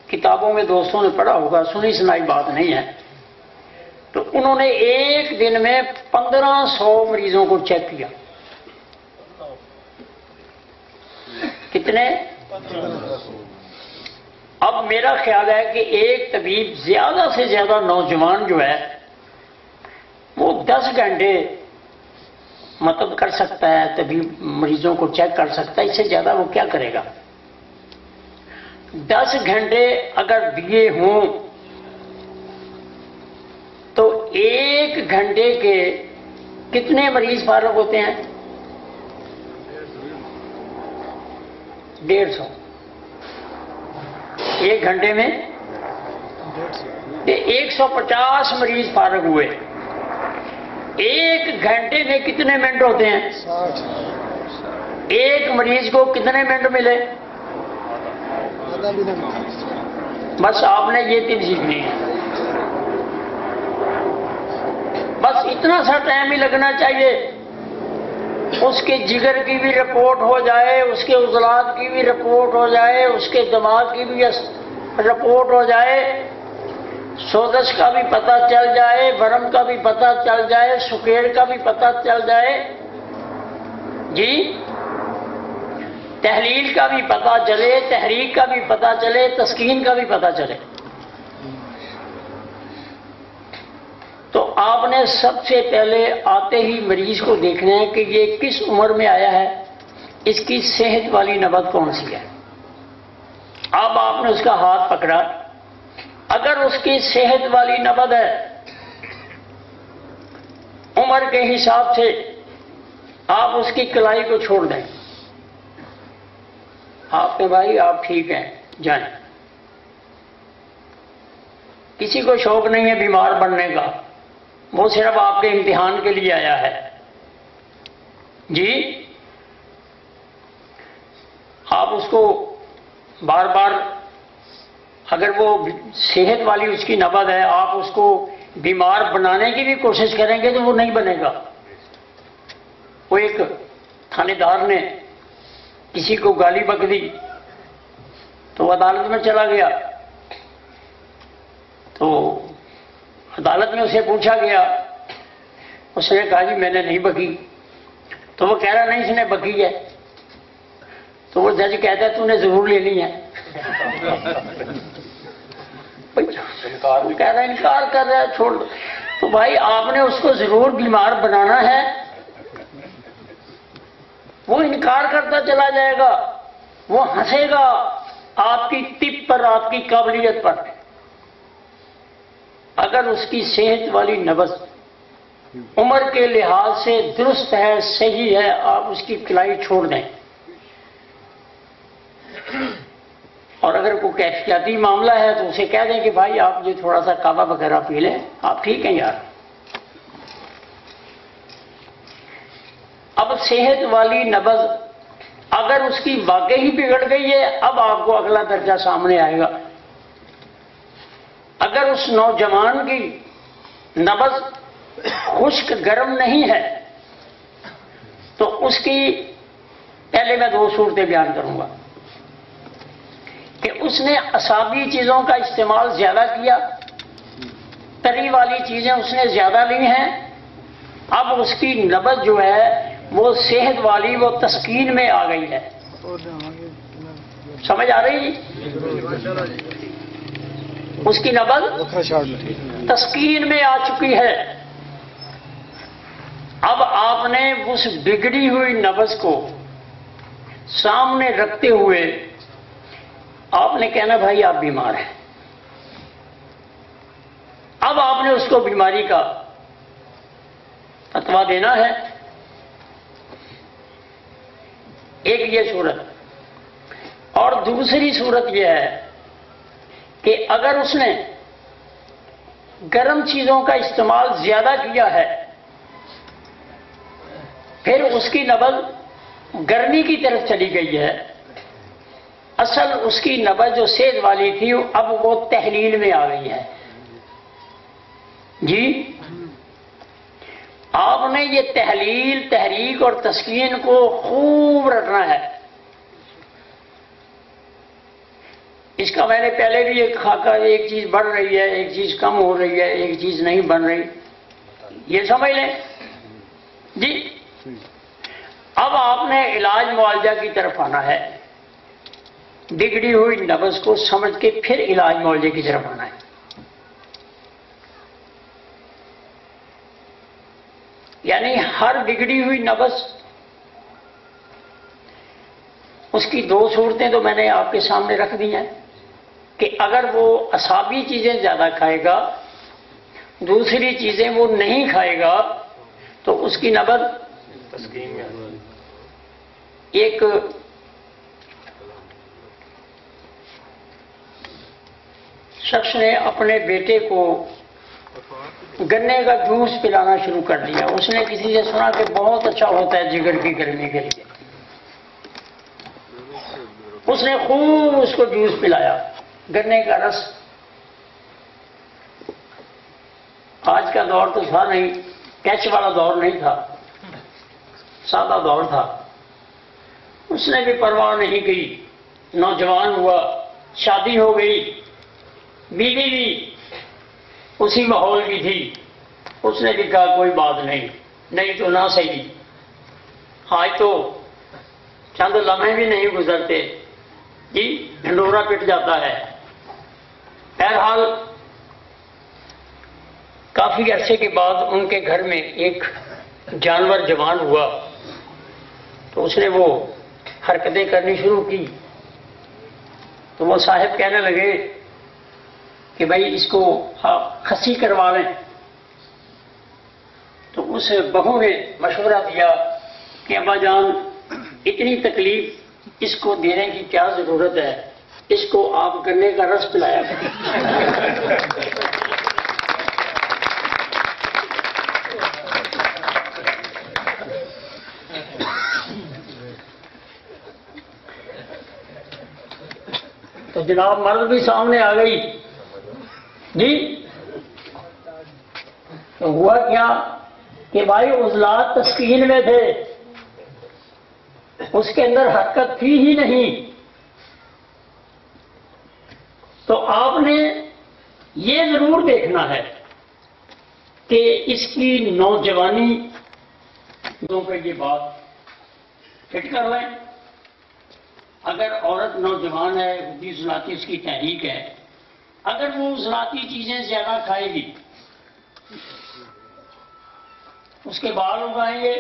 کتابوں میں دوستوں نے پڑھا ہوگا، سنی سنائی بات نہیں ہے۔ تو انہوں نے ایک دن میں 1500 مریضوں کو چیک کیا۔ کتنے؟ اب میرا خیال ہے کہ ایک طبیب زیادہ سے زیادہ نوجوان جو ہے وہ 10 گھنٹے مطلب کر سکتا ہے، طبیب مریضوں کو چیک کر سکتا ہے، اس سے زیادہ وہ کیا کرے گا؟ 10 گھنٹے اگر دیے ہوں تو 1 گھنٹے کے کتنے مریض فارغ ہوتے ہیں؟ 150۔ 1 گھنٹے میں 150 مریض فارغ ہوئے۔ 1 گھنٹے میں کتنے منٹ ہوتے ہیں؟ 1 مریض کو کتنے منٹ ملے؟ بس آپ نے یہ طب سیکھنی ہے، بس اتنا سا ٹائم ہی لگنا چاہیے، اس کے جگر کی بھی رپورٹ ہو جائے، اس کے عضلات کی بھی رپورٹ ہو جائے، اس کے دماغ کی بھی رپورٹ ہو جائے، سوزش کا بھی پتہ چل جائے، برم کا بھی پتہ چل جائے، سکیڑ کا بھی پتہ چل جائے، جی تحلیل کا بھی پتہ چلے، تحریک کا بھی پتہ چلے، تسکین کا بھی پتہ چلے۔ تو آپ نے سب سے پہلے آتے ہی مریض کو دیکھنا ہے کہ یہ کس عمر میں آیا ہے، اس کی صحت والی نبض کون سی ہے۔ اب آپ نے اس کا ہاتھ پکڑا، اگر اس کی صحت والی نبض ہے عمر کے حساب سے، آپ اس کی کلائی کو چھوڑ دیں، آپ کے بھائی آپ ٹھیک ہیں جائیں۔ کسی کو شوق نہیں ہے بیمار بننے کا، وہ صرف آپ کے امتحان کے لیے آیا ہے، جی آپ اس کو بار بار، اگر وہ صحت والی اس کی نبض ہے، آپ اس کو بیمار بنانے کی بھی کوشش کریں گے تو وہ نہیں بنے گا۔ وہ ایک تھانے دار نے کسی کو گالی بک دی تو وہ عدالت میں چلا گیا، تو عدالت میں اسے پوچھا گیا، اس نے کہا جی میں نے نہیں بکی، تو وہ کہہ رہا نہیں اس نے بکی ہے، تو وہ جج کہتا ہے تو نے ضرور لینی ہے، وہ کہہ رہا ہے انکار کر رہا ہے چھوڑ دو، تو بھائی آپ نے اس کو ضرور بیمار بنانا ہے، وہ انکار کرتا چلا جائے گا، وہ ہنسے گا آپ کی طب پر، آپ کی قابلیت پر۔ اگر اس کی صحت والی نبض عمر کے لحاظ سے درست ہے، صحیح ہے، آپ اس کی کلائی چھوڑ دیں، اور اگر کوئی کیفیاتی معاملہ ہے تو اسے کہہ دیں کہ بھائی آپ یہ تھوڑا سا کعبہ وغیرہ پی لیں، آپ ٹھیک ہیں یار۔ اب صحت والی نبض اگر اس کی واقعی بگڑ گئی ہے، اب آپ کو اگلا درجہ سامنے آئے گا۔ اگر اس نوجوان کی نبض خشک گرم نہیں ہے تو اس کی پہلے میں 2 صورتیں بیان کروں گا کہ اس نے اعصابی چیزوں کا استعمال زیادہ کیا، تری والی چیزیں اس نے زیادہ لی ہیں، اب اس کی نبض جو ہے وہ صحت والی، وہ تسکین میں آ گئی ہے۔ سمجھ آ رہی؟ اس کی نبض تسکین میں آ چکی ہے۔ اب آپ نے اس بگڑی ہوئی نبض کو سامنے رکھتے ہوئے آپ نے کہنا بھائی آپ بیمار ہیں۔ اب آپ نے اس کو بیماری کا فتویٰ دینا ہے۔ ایک یہ صورت، اور دوسری صورت یہ ہے کہ اگر اس نے گرم چیزوں کا استعمال زیادہ کیا ہے پھر اس کی نبض گرمی کی طرف چلی گئی ہے. اصل اس کی نبض جو صحت والی تھی اب وہ تحلیل میں آ گئی ہے. جی آپ نے یہ تحلیل، تحریک اور تسکین کو خوب رکھنا ہے. اس کا میں نے پہلے بھی ایک خاکہ، ایک چیز بڑھ رہی ہے، ایک چیز کم ہو رہی ہے، ایک چیز نہیں بن رہی، یہ سمجھ لیں. جی اب آپ نے علاج معالجہ کی طرف آنا ہے. بگڑی ہوئی نبض کو سمجھ کے پھر علاج معالجے کی طرف آنا ہے. یعنی ہر بگڑی ہوئی نبض، اس کی دو صورتیں تو میں نے آپ کے سامنے رکھ دی ہیں کہ اگر وہ اعصابی چیزیں زیادہ کھائے گا، دوسری چیزیں وہ نہیں کھائے گا، تو اس کی نبض ایک شخص نے اپنے بیٹے کو گنے کا جوس پلانا شروع کر دیا. اس نے کسی سے سنا کہ بہت اچھا ہوتا ہے جگر کی گرمی کے لیے. اس نے خوب اس کو جوس پلایا، گنے کا رس. آج کا دور تو تھا نہیں، کیچ والا دور نہیں تھا، سادہ دور تھا. اس نے بھی پرواہ نہیں کی. نوجوان ہوا، شادی ہو گئی، بیوی بھی اسی ماحول کی تھی. اس نے بھی کہا کوئی بات نہیں، نہیں تو نہ صحیح. آج تو چند لمحے بھی نہیں گزرتے جی ڈھنڈورا پٹ جاتا ہے. بہرحال کافی عرصے کے بعد ان کے گھر میں ایک جانور جوان ہوا، تو اس نے وہ حرکتیں کرنی شروع کی. تو وہ صاحب کہنے لگے کہ بھائی اس کو آپ کھسی کروا لیں. تو اس بہو نے مشورہ دیا کہ ابا جان اتنی تکلیف اس کو دینے کی کیا ضرورت ہے، اس کو آپ گنے کا رس پلایا کریں. تو جناب مرد بھی سامنے آ گئی. جی تو ہوا کیا کہ بھائی عضلات تسکین میں تھے، اس کے اندر حرکت تھی ہی نہیں. تو آپ نے یہ ضرور دیکھنا ہے کہ اس کی نوجوانی پہ یہ بات فٹ کر لیں. اگر عورت نوجوان ہے، بھی ذاتی اس کی تحریک ہے، اگر وہ ذاتی چیزیں زیادہ کھائے گی، اس کے بال اگائیں گے،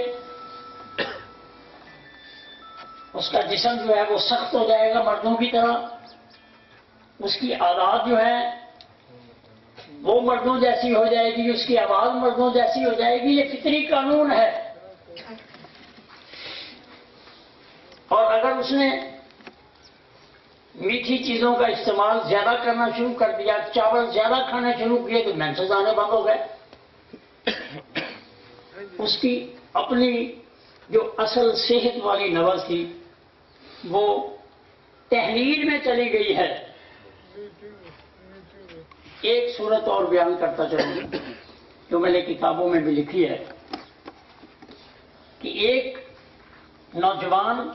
اس کا جسم جو ہے وہ سخت ہو جائے گا مردوں کی طرح، اس کی عادات جو ہے وہ مردوں جیسی ہو جائے گی، اس کی آواز مردوں جیسی ہو جائے گی. یہ فطری قانون ہے. اور اگر اس نے میٹھی چیزوں کا استعمال زیادہ کرنا شروع کر دیا، چاول زیادہ کھانے شروع کیے، تو مینسز آنے بند ہو گئے. اس کی اپنی جو اصل صحت والی نبض تھی وہ تحلیل میں چلی گئی ہے. ایک صورت اور بیان کرتا چلوں جو میں نے کتابوں میں بھی لکھی ہے کہ ایک نوجوان،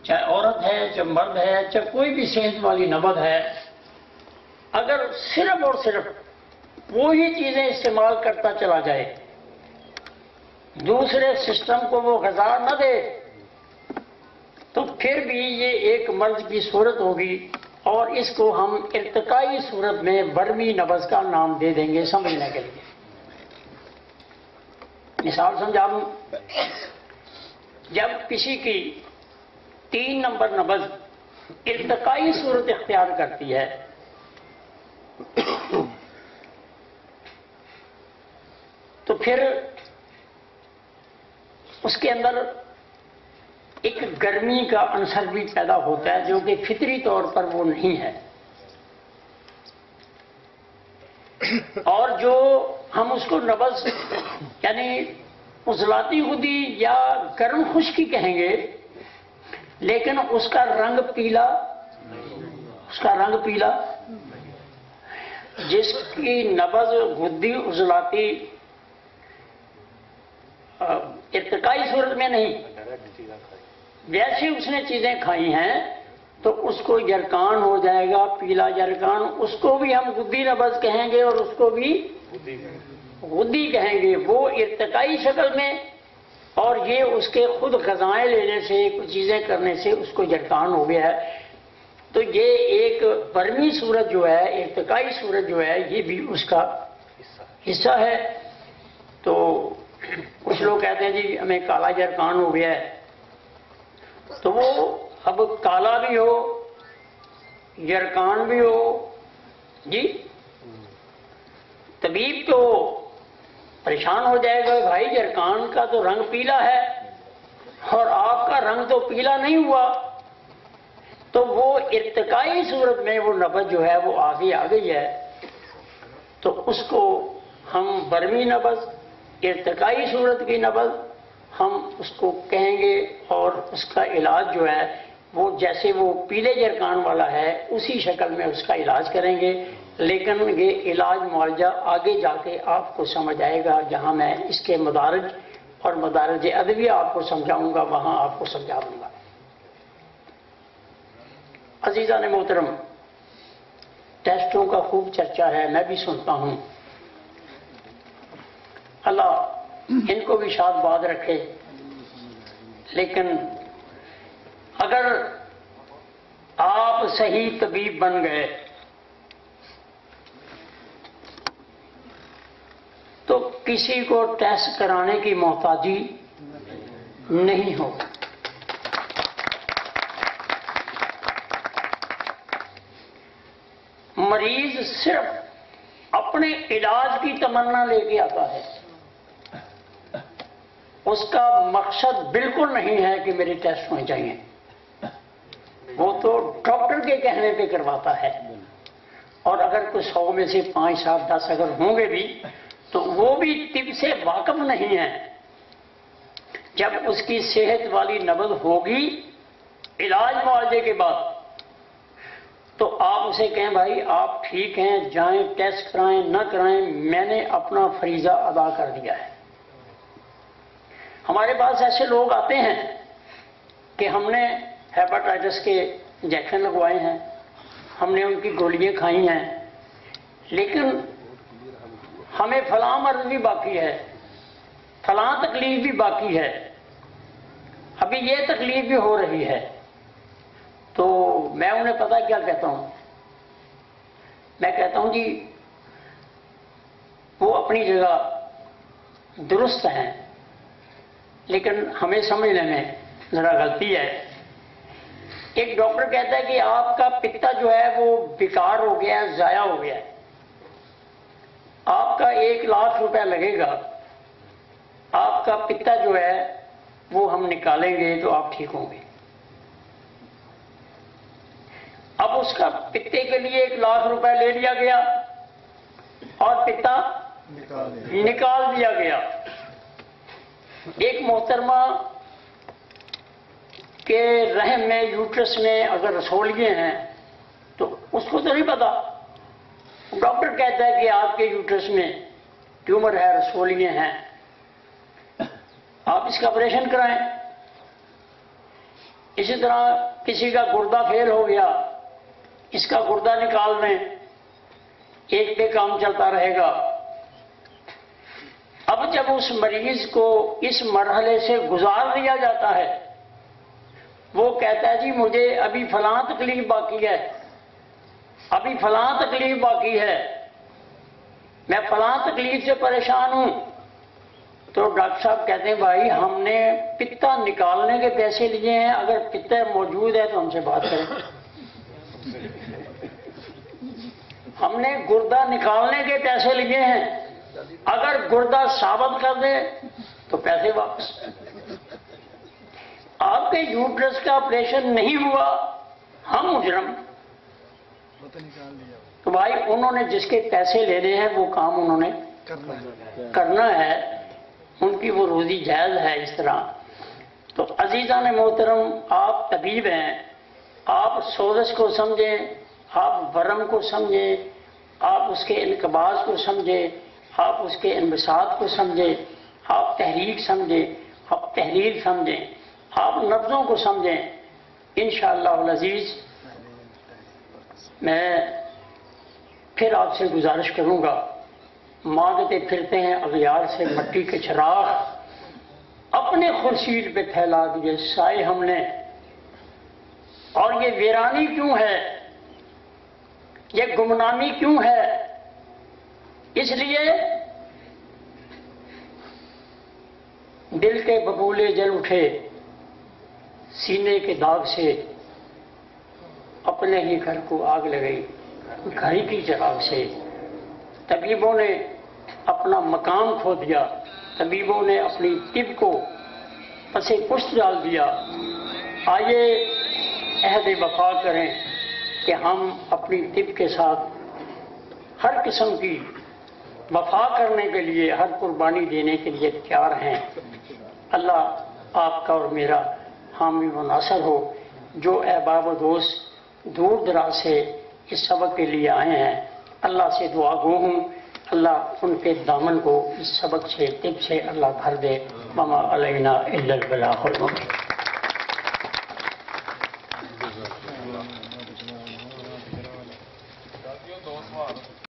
چاہے عورت ہے، چاہے مرد ہے، چاہے کوئی بھی صحت والی نبض ہے، اگر صرف اور صرف وہی چیزیں استعمال کرتا چلا جائے، دوسرے سسٹم کو وہ غذا نہ دے، تو پھر بھی یہ ایک مرض کی صورت ہوگی، اور اس کو ہم ارتقائی صورت میں برمی نبض کا نام دے دیں گے سمجھنے کے لیے. مثال سمجھا دوں. جب کسی کی 3 نمبر نبض ارتقائی صورت اختیار کرتی ہے تو پھر اس کے اندر ایک گرمی کا عنصر بھی پیدا ہوتا ہے جو کہ فطری طور پر وہ نہیں ہے. اور جو ہم اس کو نبض یعنی عضلاتی غدی یا گرم خشکی کہیں گے، لیکن اس کا رنگ پیلا، جس کی نبض غدی عضلاتی ارتقائی صورت میں نہیں، ویسے اس نے چیزیں کھائی ہیں تو اس کو یرکان ہو جائے گا، پیلا یرکان، اس کو بھی ہم غدی نبض کہیں گے اور اس کو بھی غدی کہیں گے، وہ ارتقائی شکل میں، اور یہ اس کے خود غذائیں لینے سے، کچھ چیزیں کرنے سے اس کو یرکان ہو گیا ہے۔ تو یہ ایک برمی صورت جو ہے، ارتقائی صورت جو ہے، یہ بھی اس کا حصہ ہے۔ تو کچھ لوگ کہتے ہیں جی ہمیں کالا یرکان ہو گیا ہے، تو وہ اب کالا بھی ہو، یرکان بھی ہو، جی طبیب تو پریشان ہو جائے گا، بھائی یرکان کا تو رنگ پیلا ہے اور آپ کا رنگ تو پیلا نہیں ہوا۔ تو وہ ارتقائی صورت میں وہ نبض جو ہے وہ آگے آ گئی ہے، تو اس کو ہم برمی نبض، ارتقائی صورت کی نبض ہم اس کو کہیں گے، اور اس کا علاج جو ہے وہ جیسے وہ پیلے یرکان والا ہے اسی شکل میں اس کا علاج کریں گے، لیکن یہ علاج معالجہ آگے جا کے آپ کو سمجھ آئے گا، جہاں میں اس کے مدارج اور مدارج ادویہ آپ کو سمجھاؤں گا وہاں آپ کو سمجھا دوں گا۔ عزیزان محترم، ٹیسٹوں کا خوب چرچا ہے، میں بھی سنتا ہوں، اللہ ان کو بھی شاد باد رکھے، لیکن اگر آپ صحیح طبیب بن گئے تو کسی کو ٹیسٹ کرانے کی محتاجی نہیں ہو۔ مریض صرف اپنے علاج کی تمنا لے کے آتا ہے، اس کا مقصد بالکل نہیں ہے کہ میرے ٹیسٹ ہونے چاہیے، وہ تو ڈاکٹر کے کہنے پہ کرواتا ہے، اور اگر کوئی 100 میں سے 5 7 10 اگر ہوں گے بھی تو وہ بھی طب سے واقف نہیں ہے۔ جب اس کی صحت والی نبض ہوگی علاج معالجے کے بعد تو آپ اسے کہیں بھائی آپ ٹھیک ہیں، جائیں ٹیسٹ کرائیں نہ کرائیں، میں نے اپنا فریضہ ادا کر دیا ہے۔ ہمارے پاس ایسے لوگ آتے ہیں کہ ہم نے ہیپاٹائٹس کے انجیکشن لگوائے ہیں، ہم نے ان کی گولیاں کھائی ہیں، لیکن ہمیں فلاں مرض بھی باقی ہے، فلاں تکلیف بھی باقی ہے، ابھی یہ تکلیف بھی ہو رہی ہے۔ تو میں انہیں پتہ کیا کہتا ہوں، میں کہتا ہوں جی وہ اپنی جگہ درست ہیں، لیکن ہمیں سمجھنے میں ذرا غلطی ہے۔ ایک ڈاکٹر کہتا ہے کہ آپ کا پتا جو ہے وہ بیکار ہو گیا ہے، ضائع ہو گیا ہے، آپ کا 1 لاکھ روپے لگے گا، آپ کا پتا جو ہے وہ ہم نکالیں گے تو آپ ٹھیک ہوں گے۔ اب اس کا پتے کے لیے 1 لاکھ روپے لے لیا گیا اور پتا نکال دیا گیا۔ ایک محترمہ کے رحم میں، یوٹرس میں اگر رسولیے ہیں تو اس کو تو نہیں پتا، ڈاکٹر کہتا ہے کہ آپ کے یوٹرس میں ٹیومر ہے، رسولیے ہیں، آپ اس کا آپریشن کرائیں۔ اسی طرح کسی کا گردہ فیل ہو گیا، اس کا گردہ نکال دیں، ایک پہ کام چلتا رہے گا۔ اب جب اس مریض کو اس مرحلے سے گزار دیا جاتا ہے، وہ کہتا ہے جی مجھے ابھی فلاں تکلیف باقی ہے، ابھی فلاں تکلیف باقی ہے، میں فلاں تکلیف سے پریشان ہوں۔ تو ڈاکٹر صاحب کہتے ہیں بھائی ہم نے پتا نکالنے کے پیسے لیے ہیں، اگر پتا موجود ہے تو ہم سے بات کریں، ہم نے گردہ نکالنے کے پیسے لیے ہیں، اگر گردہ ثابت کر دے تو پیسے واپس۔ آپ کے یوٹرس کا آپریشن نہیں ہوا، ہم مجرم۔ تو بھائی انہوں نے جس کے پیسے لینے ہیں وہ کام انہوں نے کرنا ہے، ان کی وہ روزی جائز ہے اس طرح. تو عزیزان محترم، آپ طبیب ہیں، آپ سوزش کو سمجھیں، آپ ورم کو سمجھیں، آپ اس کے انقباض کو سمجھیں، آپ اس کے انبساط کو سمجھیں، آپ تحریک سمجھیں، آپ تحریر سمجھیں، آپ نبضوں کو سمجھیں. انشاءاللہ العزیز میں پھر آپ سے گزارش کروں گا، مانگتے پھرتے ہیں اغیار سے مٹی کے چراغ، اپنے خورشید پہ پھیلا دیے سائے ہم نے. اور یہ ویرانی کیوں ہے، یہ گمنامی کیوں ہے؟ اس لیے دل کے ببولے جل اٹھے سینے کے داغ سے، اپنے ہی گھر کو آگ لگئی گھر ہی کی چراغ سے. طبیبوں نے اپنا مقام کھو دیا، طبیبوں نے اپنی طب کو پس پشت ڈال دیا. آئیے عہد وفا کریں کہ ہم اپنی طب کے ساتھ ہر قسم کی وفا کرنے کے لیے، ہر قربانی دینے کے لیے تیار ہیں. اللہ آپ کا اور میرا حامی و ناصر ہو. جو احباب و دوست دور دراز سے اس سبق کے لیے آئے ہیں، اللہ سے دعا گو ہوں اللہ ان کے دامن کو اس سبق سے، طب سے اللہ بھر دے. وما علینا الا البلاغ المبین.